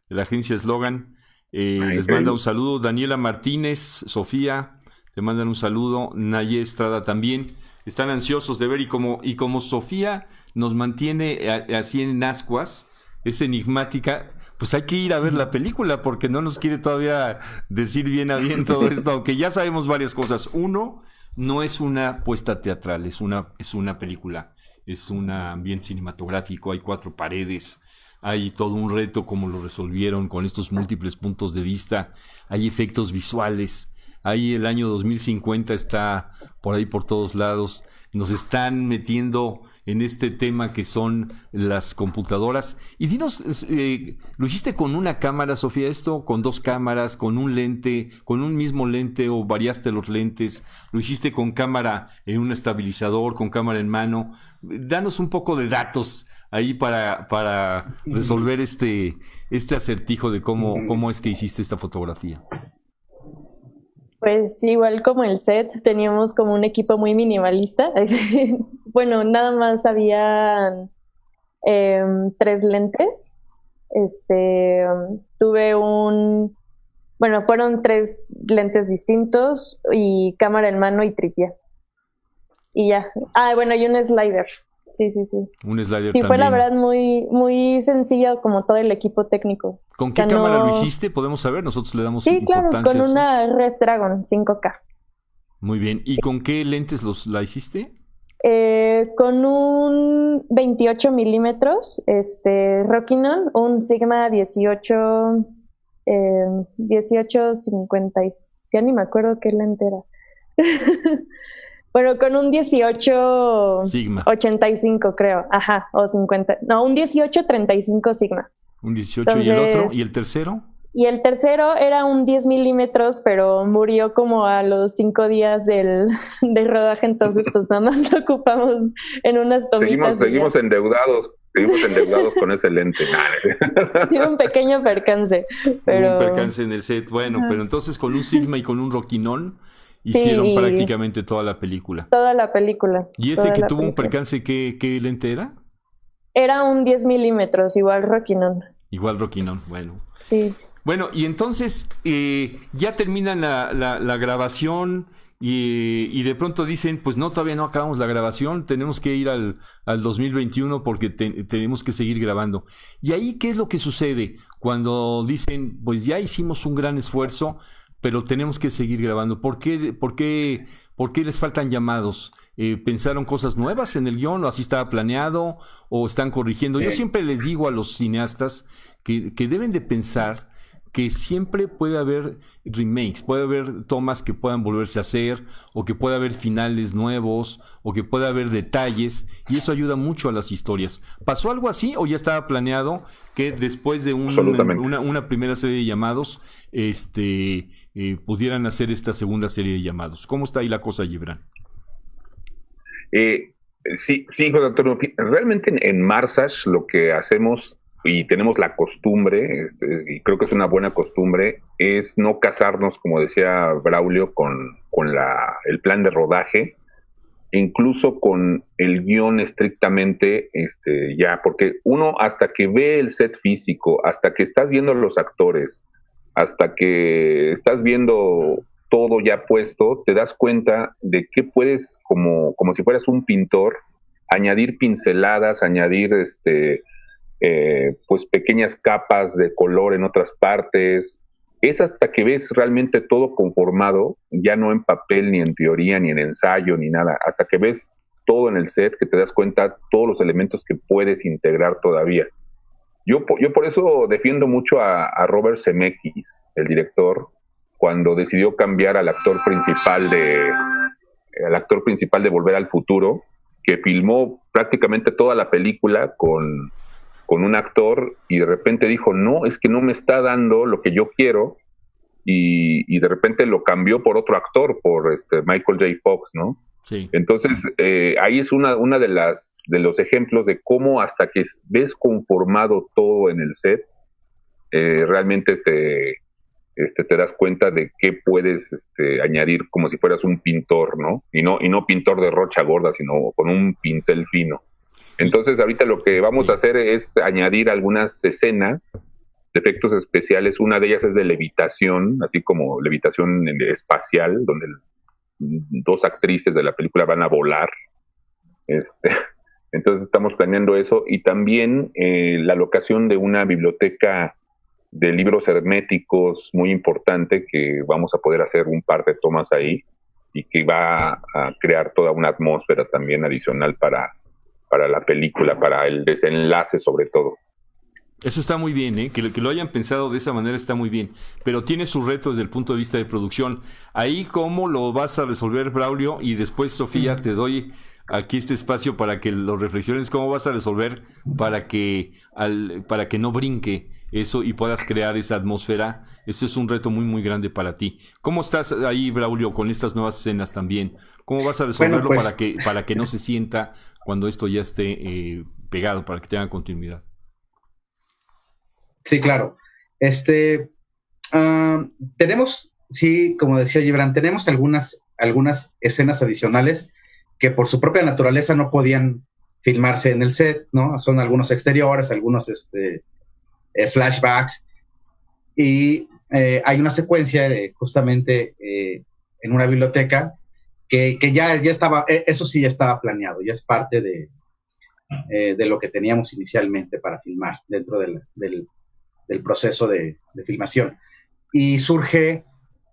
de la agencia Slogan. Les manda un saludo. Daniela Martínez, Sofía, te mandan un saludo. Nayé Estrada también. Están ansiosos de ver, y como Sofía nos mantiene así en ascuas, es enigmática, pues hay que ir a ver la película porque no nos quiere todavía decir bien a bien todo esto, aunque ya sabemos varias cosas. Uno, no es una puesta teatral, es una película, es un ambiente cinematográfico, hay 4 paredes, hay todo un reto como lo resolvieron con estos múltiples puntos de vista, hay efectos visuales. Ahí el año 2050 está por ahí por todos lados. Nos están metiendo en este tema que son las computadoras. Y dinos, ¿lo hiciste con una cámara, Sofía, esto? ¿Con 2 cámaras? ¿Con un lente? ¿Con un mismo lente o variaste los lentes? ¿Lo hiciste con cámara en un estabilizador, con cámara en mano? Danos un poco de datos ahí para resolver este acertijo de cómo es que hiciste esta fotografía. Pues igual como el set, teníamos como un equipo muy minimalista. Bueno, nada más habían 3 lentes. Tuve fueron 3 lentes distintos y cámara en mano y trípode. Y ya. Bueno, y un slider. Sí. Un slider sí, también. fue la verdad muy, muy sencillo como todo el equipo técnico. ¿Con qué cámara lo hiciste? ¿Podemos saber? Nosotros le damos importancia. Sí, claro, con una Red Dragon 5K. Muy bien. ¿Y con qué lentes la hiciste? Con un 28 milímetros, Rokinon, un Sigma 1850, ya ni me acuerdo qué lente era. Bueno, con un 18 Sigma. 85 creo, ajá, o 50, no, un 18 35 Sigma. Un 18. ¿Y el otro? Entonces, ¿Y el tercero? y el tercero era un 10 milímetros, pero murió como a los 5 días del rodaje, entonces pues nada más lo ocupamos en unas tomitas. Seguimos endeudados con ese lente. Tiene un pequeño percance, pero... Un percance en el set. Bueno, pero entonces con un Sigma y con un Roquinón Sí, hicieron y prácticamente toda la película. toda la película. ¿Y ese toda que la tuvo un película. percance, qué lente era? Era un 10 milímetros, igual Roquinón. Igual Roquinón, bueno. Sí. Bueno, y entonces ya terminan la grabación y de pronto dicen, pues no, todavía no acabamos la grabación, tenemos que ir al 2021 porque tenemos que seguir grabando. Y ahí, ¿qué es lo que sucede cuando dicen, pues ya hicimos un gran esfuerzo, pero tenemos que seguir grabando? ¿Por qué les faltan llamados? ¿Pensaron cosas nuevas en el guión o así estaba planeado o están corrigiendo? Yo siempre les digo a los cineastas que deben de pensar que siempre puede haber remakes, puede haber tomas que puedan volverse a hacer, o que pueda haber finales nuevos, o que pueda haber detalles, y eso ayuda mucho a las historias. ¿Pasó algo así o ya estaba planeado que después de una primera serie de llamados pudieran hacer esta segunda serie de llamados? ¿Cómo está ahí la cosa, Gibran? Sí, José Antonio, realmente en Marsach lo que hacemos y tenemos la costumbre, y creo que es una buena costumbre, es no casarnos, como decía Braulio, con el plan de rodaje, incluso con el guión estrictamente, ya, porque uno hasta que ve el set físico, hasta que estás viendo los actores, hasta que estás viendo todo ya puesto, te das cuenta de que puedes, como si fueras un pintor, añadir pinceladas, añadir pues pequeñas capas de color en otras partes. Es hasta que ves realmente todo conformado, ya no en papel, ni en teoría, ni en ensayo, ni nada, hasta que ves todo en el set, que te das cuenta todos los elementos que puedes integrar todavía. Yo por eso defiendo mucho a Robert Zemeckis, el director, cuando decidió cambiar al actor principal de Volver al Futuro, que filmó prácticamente toda la película con un actor y de repente dijo, no, es que no me está dando lo que yo quiero, y de repente lo cambió por otro actor, por Michael J. Fox, ¿no? Sí. Entonces, ahí es una de los ejemplos de cómo hasta que ves conformado todo en el set, realmente te das cuenta de qué puedes añadir como si fueras un pintor, ¿no? Y no pintor de rocha gorda, sino con un pincel fino. Entonces, ahorita lo que vamos a hacer es añadir algunas escenas de efectos especiales. Una de ellas es de levitación, así como levitación espacial, donde dos actrices de la película van a volar. Entonces, estamos planeando eso. Y también la locación de una biblioteca de libros herméticos muy importante, que vamos a poder hacer un par de tomas ahí y que va a crear toda una atmósfera también adicional para la película, para el desenlace sobre todo. Eso está muy bien, ¿eh? Que lo hayan pensado de esa manera está muy bien, pero tiene sus retos desde el punto de vista de producción. Ahí, ¿cómo lo vas a resolver, Braulio? Y después, Sofía, te doy aquí este espacio para que lo reflexiones. ¿Cómo vas a resolver para que no brinque eso y puedas crear esa atmósfera? Eso es un reto muy, muy grande para ti. ¿Cómo estás ahí, Braulio, con estas nuevas escenas también? ¿Cómo vas a resolverlo para que no se sienta cuando esto ya esté pegado, para que tenga continuidad? Sí, claro. Tenemos, sí, como decía Gibran, tenemos algunas escenas adicionales que por su propia naturaleza no podían filmarse en el set, ¿no? Son algunos exteriores, algunos flashbacks, y hay una secuencia justamente en una biblioteca que ya estaba, eso sí ya estaba planeado, ya es parte de lo que teníamos inicialmente para filmar dentro del proceso de filmación. Y surge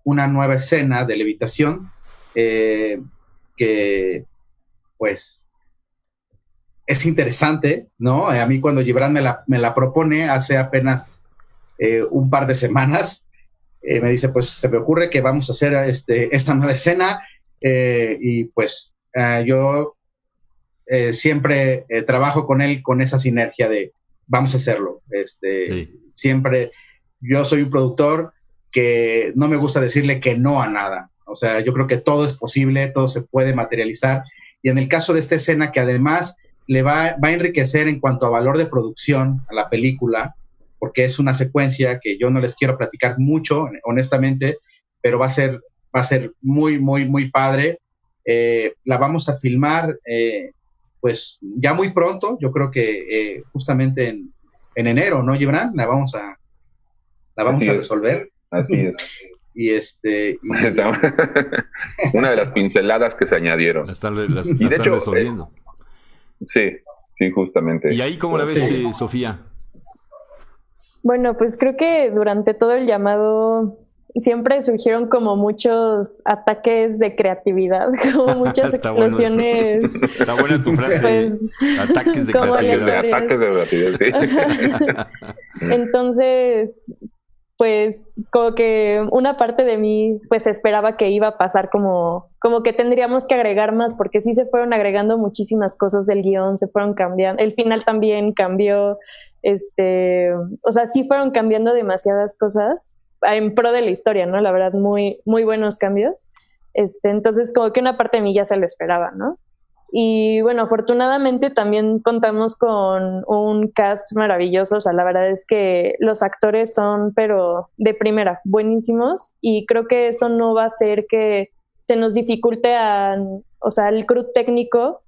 una nueva escena de levitación que pues es interesante, ¿no? A mí cuando Gibran me la propone hace apenas un par de semanas, me dice, pues se me ocurre que vamos a hacer esta nueva escena, y pues yo siempre trabajo con él con esa sinergia de vamos a hacerlo. Siempre yo soy un productor que no me gusta decirle que no a nada. O sea, yo creo que todo es posible, todo se puede materializar. Y en el caso de esta escena, que además le va a enriquecer en cuanto a valor de producción a la película, porque es una secuencia que yo no les quiero platicar mucho, honestamente, pero va a ser muy, muy, muy padre. La vamos a filmar pues ya muy pronto, yo creo que justamente en enero, ¿no, Gibran? La vamos a resolver. Así es. Y una de las pinceladas que se añadieron. La están resolviendo. Sí, justamente. ¿Y ahí cómo la ves, sí. Sofía? Bueno, pues creo que durante todo el llamado siempre surgieron como muchos ataques de creatividad, como muchas explosiones. Bueno, está buena tu frase. Pues, ataques de creatividad. Ataques de creatividad, sí. Entonces, pues como que una parte de mí pues esperaba que iba a pasar como que tendríamos que agregar más, porque sí se fueron agregando muchísimas cosas del guión, se fueron cambiando, el final también cambió, o sea, sí fueron cambiando demasiadas cosas en pro de la historia, ¿no? La verdad, muy, muy buenos cambios. Entonces como que una parte de mí ya se lo esperaba, ¿no? Y bueno, afortunadamente también contamos con un cast maravilloso. O sea, la verdad es que los actores son, pero de primera, buenísimos. Y creo que eso no va a hacer que se nos dificulte al crew técnico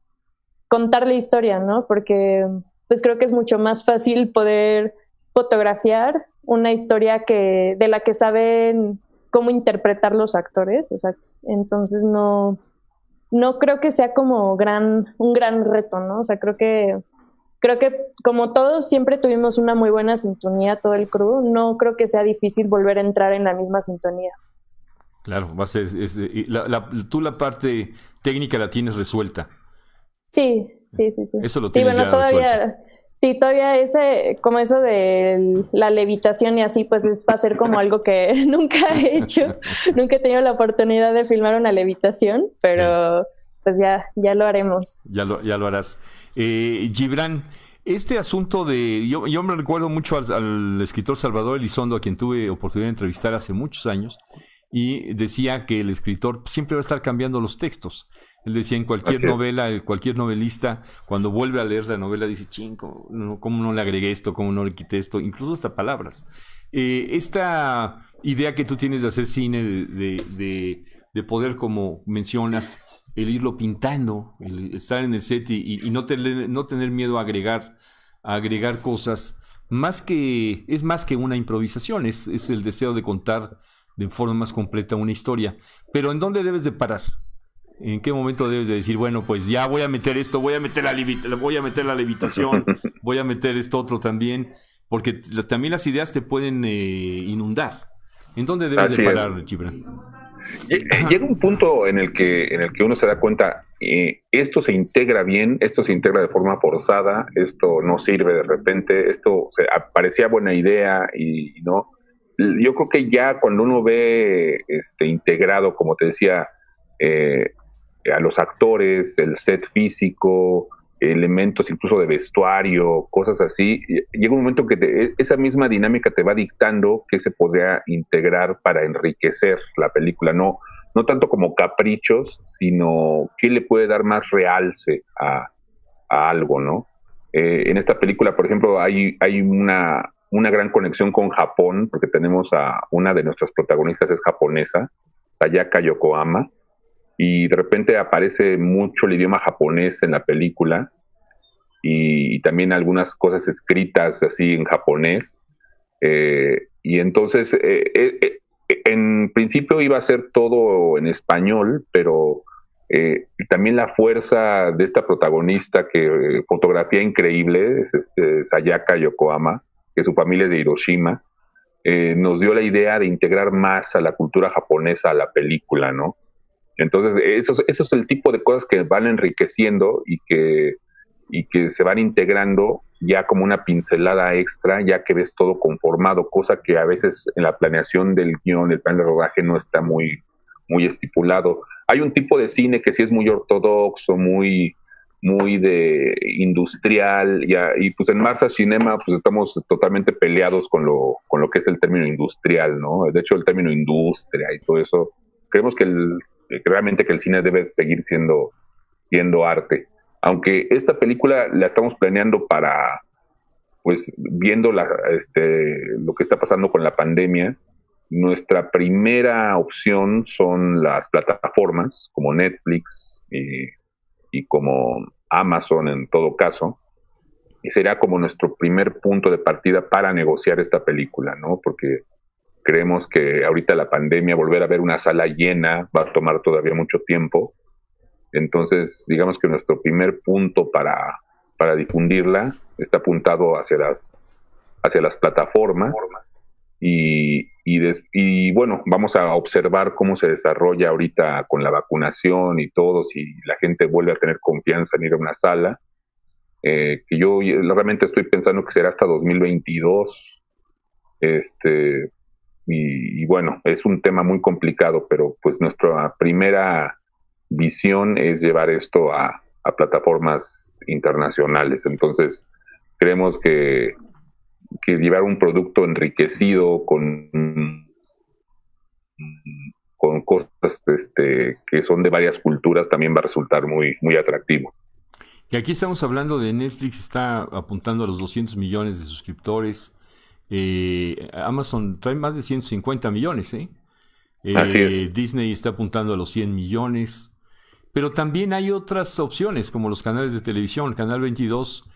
contar la historia, ¿no? Porque pues creo que es mucho más fácil poder fotografiar una historia de la que saben cómo interpretar los actores. O sea, entonces no creo que sea como un gran reto, ¿no? O sea, creo que como todos siempre tuvimos una muy buena sintonía, todo el crew, no creo que sea difícil volver a entrar en la misma sintonía. Claro, va a ser, tú la parte técnica la tienes resuelta. Sí. Eso lo tienes ya resuelto. Sí, todavía como eso de la levitación y así, pues va a ser como algo que nunca he hecho. Nunca he tenido la oportunidad de filmar una levitación, pero sí, pues ya lo haremos. Ya lo harás. Gibran, este asunto yo me recuerdo mucho al escritor Salvador Elizondo, a quien tuve oportunidad de entrevistar hace muchos años, y decía que el escritor siempre va a estar cambiando los textos. Él decía, en cualquier novela, cualquier novelista, cuando vuelve a leer la novela, dice, ¿cómo no le agregué esto? ¿Cómo no le quité esto? Incluso hasta palabras. Esta idea que tú tienes de hacer cine, de poder, como mencionas, el irlo pintando, el estar en el set y no tener miedo a agregar cosas, es más que una improvisación, es el deseo de contar de forma más completa una historia. Pero ¿en dónde debes de parar? ¿En qué momento debes de decir, bueno, pues ya voy a meter esto, voy a meter la levitación, voy a meter esto otro también? Porque también las ideas te pueden inundar. ¿En dónde debes de parar, Gibran? Llega un punto en el que uno se da cuenta, esto se integra bien, esto se integra de forma forzada, esto no sirve de repente, esto parecía buena idea y no. Yo creo que ya cuando uno ve integrado, como te decía, a los actores, el set físico, elementos incluso de vestuario, cosas así, llega un momento que esa misma dinámica te va dictando que se podría integrar para enriquecer la película, no tanto como caprichos, sino qué le puede dar más realce a algo, ¿no? En esta película, por ejemplo, hay una gran conexión con Japón, porque tenemos a una de nuestras protagonistas es japonesa, Sayaka Yokohama, y de repente aparece mucho el idioma japonés en la película y también algunas cosas escritas así en japonés, y entonces en principio iba a ser todo en español, pero también la fuerza de esta protagonista, que fotografía increíble, es Sayaka Yokohama, que su familia es de Hiroshima, nos dio la idea de integrar más a la cultura japonesa a la película, ¿no? Entonces, eso es el tipo de cosas que van enriqueciendo y que se van integrando ya como una pincelada extra, ya que ves todo conformado, cosa que a veces en la planeación del guión, el plan de rodaje no está muy, muy estipulado. Hay un tipo de cine que sí es muy ortodoxo, muy de industrial, y pues en Masa Cinema pues estamos totalmente peleados con lo que es el término industrial, ¿no? De hecho, el término industria y todo eso, creemos que realmente que el cine debe seguir siendo arte. Aunque esta película la estamos planeando para, pues, viendo lo que está pasando con la pandemia, nuestra primera opción son las plataformas como Netflix y como Amazon en todo caso, y será como nuestro primer punto de partida para negociar esta película, ¿no? Porque creemos que ahorita la pandemia, volver a ver una sala llena va a tomar todavía mucho tiempo. Entonces, digamos que nuestro primer punto para difundirla está apuntado hacia las plataformas y bueno, vamos a observar cómo se desarrolla ahorita con la vacunación y todo, si la gente vuelve a tener confianza en ir a una sala, que yo realmente estoy pensando que será hasta 2022, y bueno, es un tema muy complicado, pero pues nuestra primera visión es llevar esto a plataformas internacionales. Entonces, creemos que llevar un producto enriquecido con cosas que son de varias culturas también va a resultar muy, muy atractivo. Y aquí estamos hablando de Netflix, está apuntando a los 200 millones de suscriptores. Amazon trae más de 150 millones, ¿eh? Así es. Disney está apuntando a los 100 millones. Pero también hay otras opciones, como los canales de televisión. Canal 22,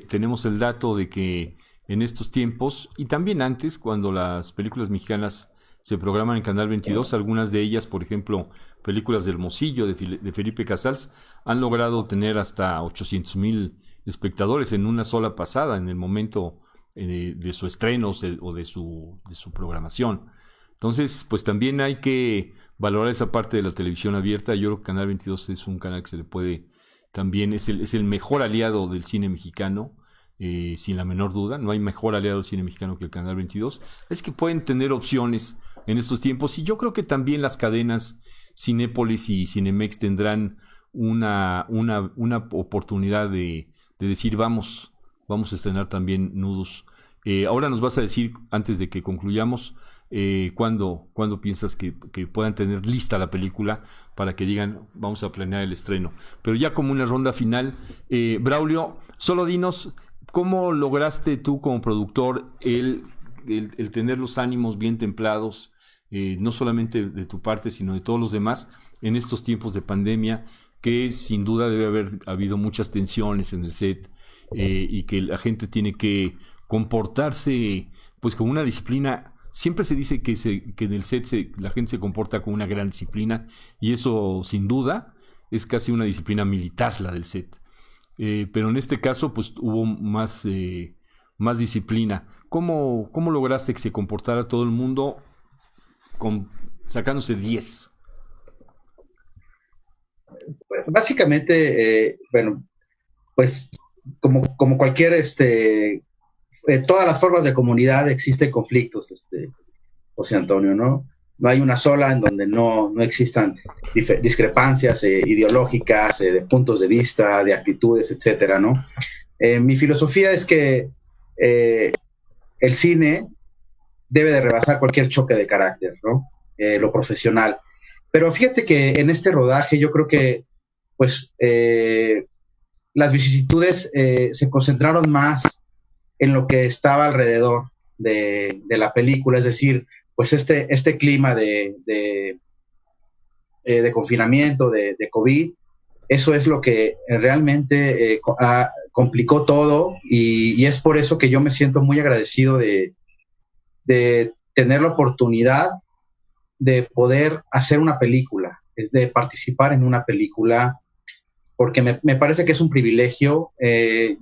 tenemos el dato de que en estos tiempos, y también antes, cuando las películas mexicanas se programan en Canal 22, algunas de ellas, por ejemplo, películas de Hermosillo, de Felipe Casals, han logrado tener hasta 800,000 espectadores en una sola pasada, en el momento de su estreno o de su programación. Entonces, pues también hay que valorar esa parte de la televisión abierta. Yo creo que Canal 22 es un canal que se le puede, también es el mejor aliado del cine mexicano, sin la menor duda. No hay mejor aliado del cine mexicano que el Canal 22. Es que pueden tener opciones en estos tiempos, y yo creo que también las cadenas Cinépolis y Cinemex tendrán una oportunidad de decir vamos a estrenar también Nudos. Ahora nos vas a decir, antes de que concluyamos, ¿cuándo piensas que puedan tener lista la película para que digan vamos a planear el estreno? Pero ya como una ronda final, Braulio, solo dinos cómo lograste tú como productor el tener los ánimos bien templados, no solamente de tu parte sino de todos los demás en estos tiempos de pandemia, que sin duda debe haber habido muchas tensiones en el set, y que la gente tiene que comportarse pues con una disciplina. Siempre se dice que en el set la gente se comporta con una gran disciplina, y eso sin duda es casi una disciplina militar la del set. Pero en este caso pues hubo más disciplina. ¿Cómo lograste que se comportara todo el mundo sacándose 10? Básicamente, bueno, pues como cualquier, todas las formas de comunidad existen conflictos, José Antonio, ¿no? No hay una sola en donde no existan discrepancias ideológicas, de puntos de vista, de actitudes, etcétera, ¿no? Mi filosofía es que el cine debe de rebasar cualquier choque de carácter, ¿no? Lo profesional. Pero fíjate que en este rodaje yo creo que, pues, las vicisitudes se concentraron más en lo que estaba alrededor de la película, es decir, pues este clima de confinamiento, de COVID, eso es lo que realmente complicó todo, y es por eso que yo me siento muy agradecido de tener la oportunidad de poder hacer una película, es de participar en una película, porque me parece que es un privilegio.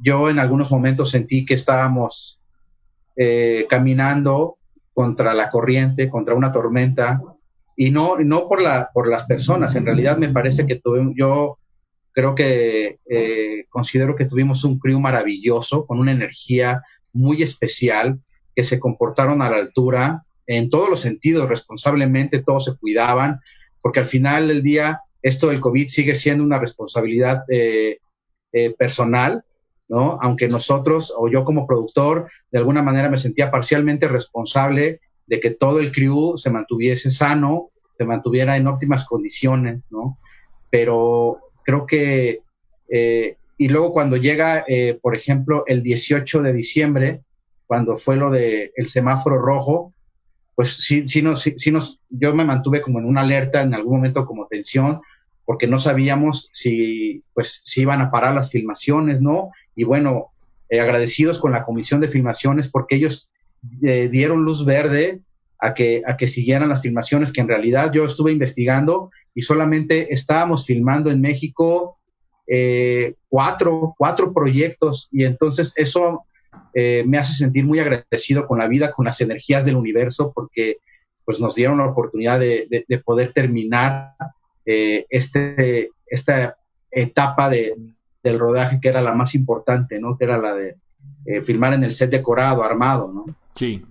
Yo en algunos momentos sentí que estábamos caminando contra la corriente, contra una tormenta, y no por las personas. En realidad me parece que yo creo que considero que tuvimos un crew maravilloso, con una energía muy especial, que se comportaron a la altura en todos los sentidos, responsablemente, todos se cuidaban, porque al final del día esto del COVID sigue siendo una responsabilidad personal, ¿no? Aunque nosotros, o yo como productor, de alguna manera me sentía parcialmente responsable de que todo el crew se mantuviese sano, se mantuviera en óptimas condiciones, ¿no? Pero creo que, y luego cuando llega, por ejemplo, el 18 de diciembre, cuando fue lo del semáforo rojo, pues sí yo me mantuve como en una alerta, en algún momento como tensión, porque no sabíamos si iban a parar las filmaciones, ¿no? Y bueno, agradecidos con la Comisión de Filmaciones, porque ellos dieron luz verde a que siguieran las filmaciones, que en realidad yo estuve investigando y solamente estábamos filmando en México cuatro proyectos, y entonces eso me hace sentir muy agradecido con la vida, con las energías del universo, porque pues nos dieron la oportunidad de poder terminar esta etapa del rodaje, que era la más importante, ¿no? Que era la de filmar en el set decorado, armado, ¿no? Sí.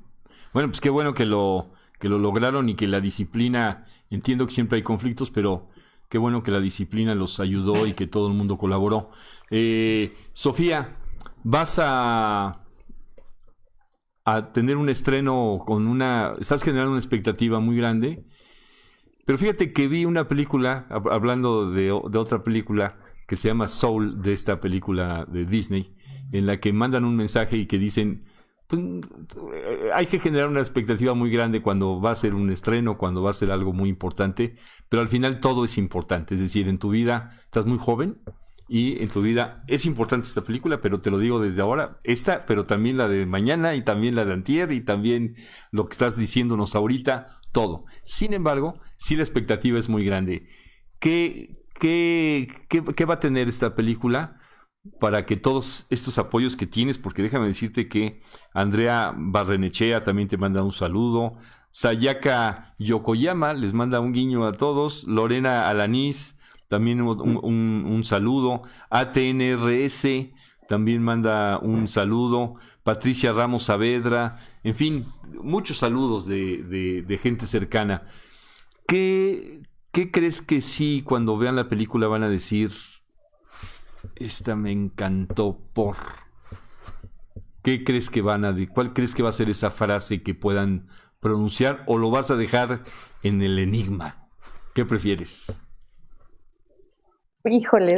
Bueno, pues qué bueno que lo lograron, y que la disciplina, entiendo que siempre hay conflictos, pero qué bueno que la disciplina los ayudó y que todo el mundo colaboró. Sofía, vas a tener un estreno estás generando una expectativa muy grande, pero fíjate que vi una película, hablando de otra película que se llama Soul, de esta película de Disney, en la que mandan un mensaje y que dicen, pues, hay que generar una expectativa muy grande cuando va a ser un estreno, cuando va a ser algo muy importante, pero al final todo es importante. Es decir, en tu vida estás muy joven y en tu vida es importante esta película, pero te lo digo desde ahora, pero también la de mañana, y también la de antier, y también lo que estás diciéndonos ahorita, todo. Sin embargo, sí, la expectativa es muy grande. ¿Qué va a tener esta película para que todos estos apoyos que tienes? Porque déjame decirte que Andrea Barrenechea también te manda un saludo, Sayaka Yokoyama les manda un guiño a todos, Lorena Alanís también un saludo, ATNRS también manda un saludo, Patricia Ramos Saavedra, en fin, muchos saludos de gente cercana. ¿Qué crees que sí, cuando vean la película, van a decir: esta me encantó por? ¿Qué crees que cuál crees que va a ser esa frase que puedan pronunciar, o lo vas a dejar en el enigma? ¿Qué prefieres? Híjole,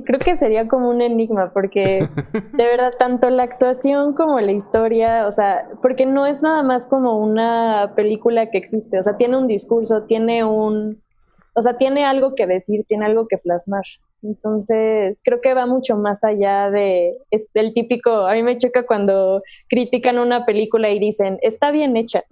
creo que sería como un enigma, porque de verdad tanto la actuación como la historia, o sea, porque no es nada más como una película que existe, o sea, tiene un discurso, tiene algo que decir, tiene algo que plasmar. Entonces, creo que va mucho más allá del típico, a mí me choca cuando critican una película y dicen, está bien hecha.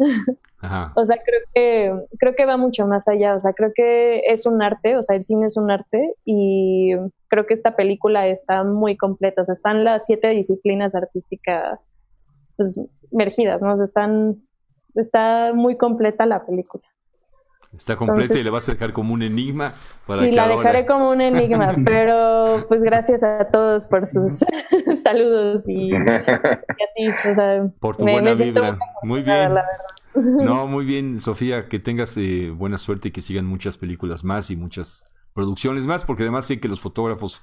Ajá. O sea, creo que va mucho más allá, o sea, creo que es un arte, o sea, el cine es un arte, y creo que esta película está muy completa, o sea, están las 7 disciplinas artísticas, pues, mergidas, ¿no? O sea, está muy completa la película. Está completa. Entonces, y le vas a dejar como un enigma para sí, que la dejaré como un enigma, pero pues gracias a todos por sus saludos y así, o sea, por tu buena vibra. Muy bien. La verdad. No, muy bien, Sofía, que tengas buena suerte y que sigan muchas películas más y muchas producciones más, porque además sé que los fotógrafos,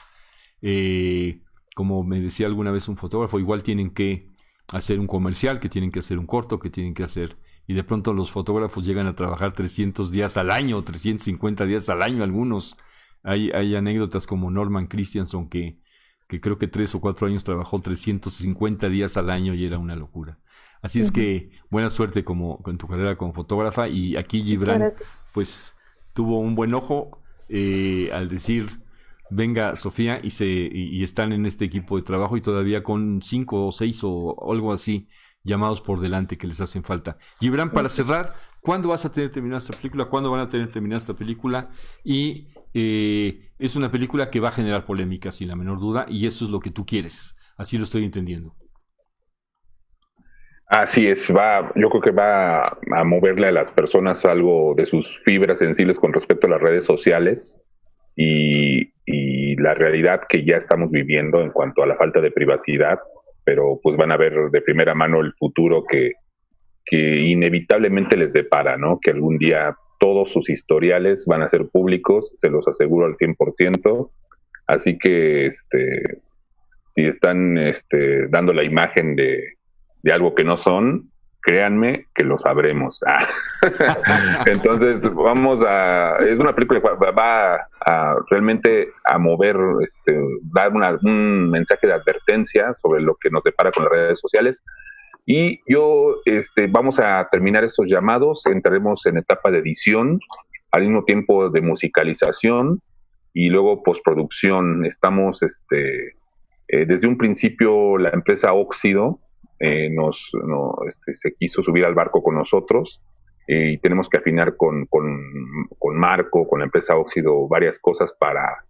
como me decía alguna vez un fotógrafo, igual tienen que hacer un comercial, que tienen que hacer un corto, que tienen que hacer, y de pronto los fotógrafos llegan a trabajar 300 días al año, 350 días al año algunos. Hay anécdotas como Norman Christianson, que creo que 3 o 4 años trabajó 350 días al año y era una locura. Así es que buena suerte con tu carrera como fotógrafa, y aquí Gibran pues tuvo un buen ojo al decir venga Sofía, y están en este equipo de trabajo, y todavía con 5 o 6 o algo así llamados por delante que les hacen falta. Gibran, para cerrar, ¿cuándo vas a tener terminada esta película? ¿Cuándo van a tener terminada esta película? Y es una película que va a generar polémica, sin la menor duda, y eso es lo que tú quieres. Así lo estoy entendiendo. Así es, yo creo que va a moverle a las personas algo de sus fibras sensibles con respecto a las redes sociales y la realidad que ya estamos viviendo en cuanto a la falta de privacidad, pero pues van a ver de primera mano el futuro que inevitablemente les depara, ¿no? Que algún día todos sus historiales van a ser públicos, se los aseguro al 100%. Así que si están dando la imagen de algo que no son, créanme que lo sabremos. Entonces es una película que va a realmente a mover, dar un mensaje de advertencia sobre lo que nos depara con las redes sociales. Y vamos a terminar estos llamados, entraremos en etapa de edición, al mismo tiempo de musicalización y luego postproducción. Estamos, desde un principio la empresa Óxido se quiso subir al barco con nosotros, y tenemos que afinar con Marco, con la empresa Óxido, varias cosas para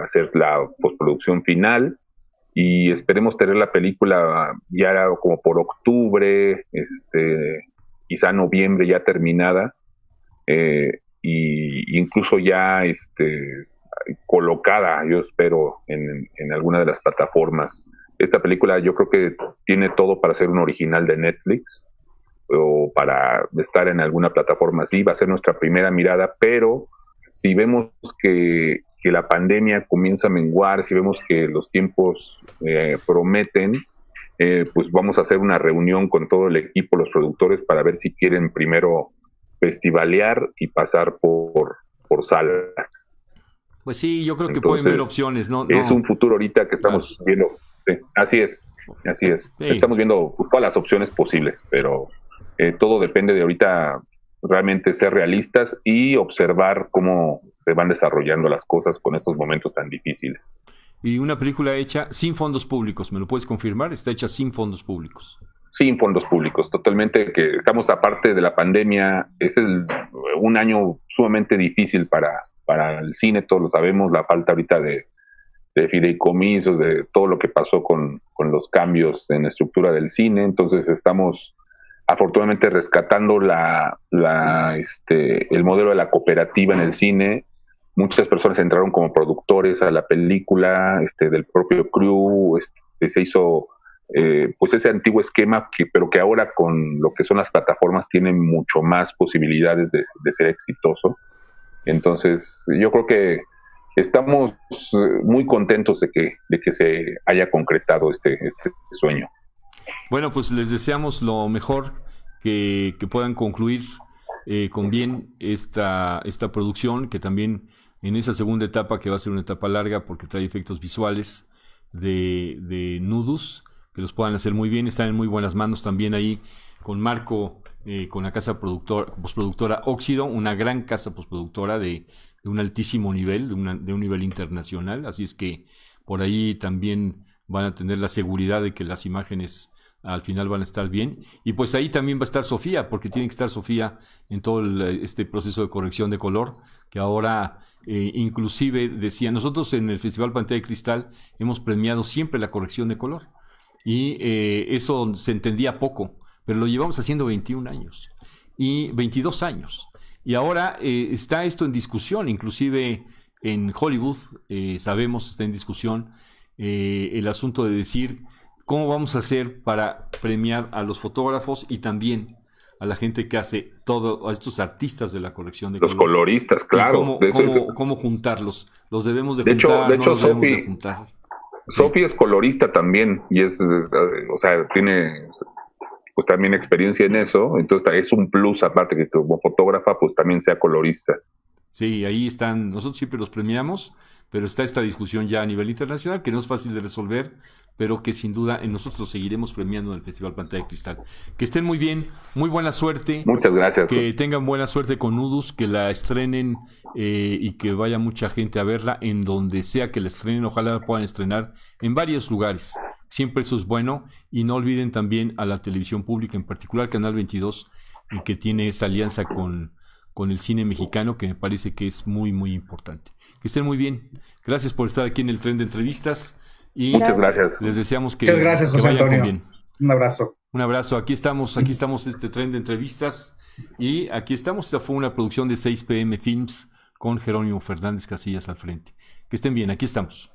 hacer la postproducción final, y esperemos tener la película ya como por octubre, quizá noviembre ya terminada, y incluso ya colocada, yo espero, en alguna de las plataformas. Esta película yo creo que tiene todo para ser un original de Netflix o para estar en alguna plataforma así. Va a ser nuestra primera mirada, pero si vemos que la pandemia comienza a menguar, si vemos que los tiempos prometen, pues vamos a hacer una reunión con todo el equipo, los productores, para ver si quieren primero festivalear y pasar por salas. Pues sí, yo creo que pueden ver opciones, ¿no? Es un futuro ahorita que estamos viendo. Sí, así es. Sí. Estamos viendo todas las opciones posibles, pero todo depende de ahorita realmente ser realistas y observar cómo se van desarrollando las cosas con estos momentos tan difíciles. Y una película hecha sin fondos públicos, ¿me lo puedes confirmar? Está hecha sin fondos públicos. Sin fondos públicos, totalmente, que estamos aparte de la pandemia. Es un año sumamente difícil para el cine, todos lo sabemos, la falta ahorita de fideicomisos, de todo lo que pasó con los cambios en la estructura del cine. Entonces estamos afortunadamente rescatando el modelo de la cooperativa en el cine. Muchas personas entraron como productores a la película, del propio crew, se hizo pues ese antiguo esquema, pero que ahora con lo que son las plataformas tiene mucho más posibilidades de ser exitoso. Entonces yo creo que estamos muy contentos de que se haya concretado este sueño. Bueno, pues les deseamos lo mejor, que puedan concluir con bien esta producción, que también en esa segunda etapa, que va a ser una etapa larga porque trae efectos visuales de Nudus, que los puedan hacer muy bien. Están en muy buenas manos también ahí con Marco, con la casa postproductora Óxido, una gran casa postproductora de un altísimo nivel, de un nivel internacional. Así es que por ahí también van a tener la seguridad de que las imágenes al final van a estar bien. Y pues ahí también va a estar Sofía, porque tiene que estar Sofía en todo este proceso de corrección de color, que ahora inclusive decía, nosotros en el Festival Pantalla de Cristal hemos premiado siempre la corrección de color, y eso se entendía poco, pero lo llevamos haciendo 21 años y 22 años. Y ahora está esto en discusión, inclusive en Hollywood, sabemos, está en discusión el asunto de decir cómo vamos a hacer para premiar a los fotógrafos y también a la gente que hace todo, a estos artistas de la corrección de color. Los coloristas, claro. ¿Cómo juntarlos? ¿Los debemos de juntar? De hecho, ¿no los debemos de juntar? Sophie es colorista también y o sea, tiene pues también experiencia en eso, entonces es un plus, aparte que como fotógrafa pues también sea colorista. Sí, ahí están, nosotros siempre los premiamos, pero está esta discusión ya a nivel internacional que no es fácil de resolver, pero que sin duda nosotros seguiremos premiando en el Festival Pantalla de Cristal. Que estén muy bien, muy buena suerte. Muchas gracias. Que tengan buena suerte con Nudus, que la estrenen y que vaya mucha gente a verla en donde sea que la estrenen. Ojalá la puedan estrenar en varios lugares. Siempre eso es bueno. Y no olviden también a la televisión pública, en particular Canal 22, que tiene esa alianza con el cine mexicano, que me parece que es muy, muy importante. Que estén muy bien. Gracias por estar aquí en el Tren de Entrevistas. Y muchas gracias. Les deseamos que, muchas gracias, José vayan Antonio. con bien. Un abrazo. Un abrazo. Aquí estamos este Tren de Entrevistas. Y aquí estamos. Esta fue una producción de 6 PM Films con Jerónimo Fernández Casillas al frente. Que estén bien. Aquí estamos.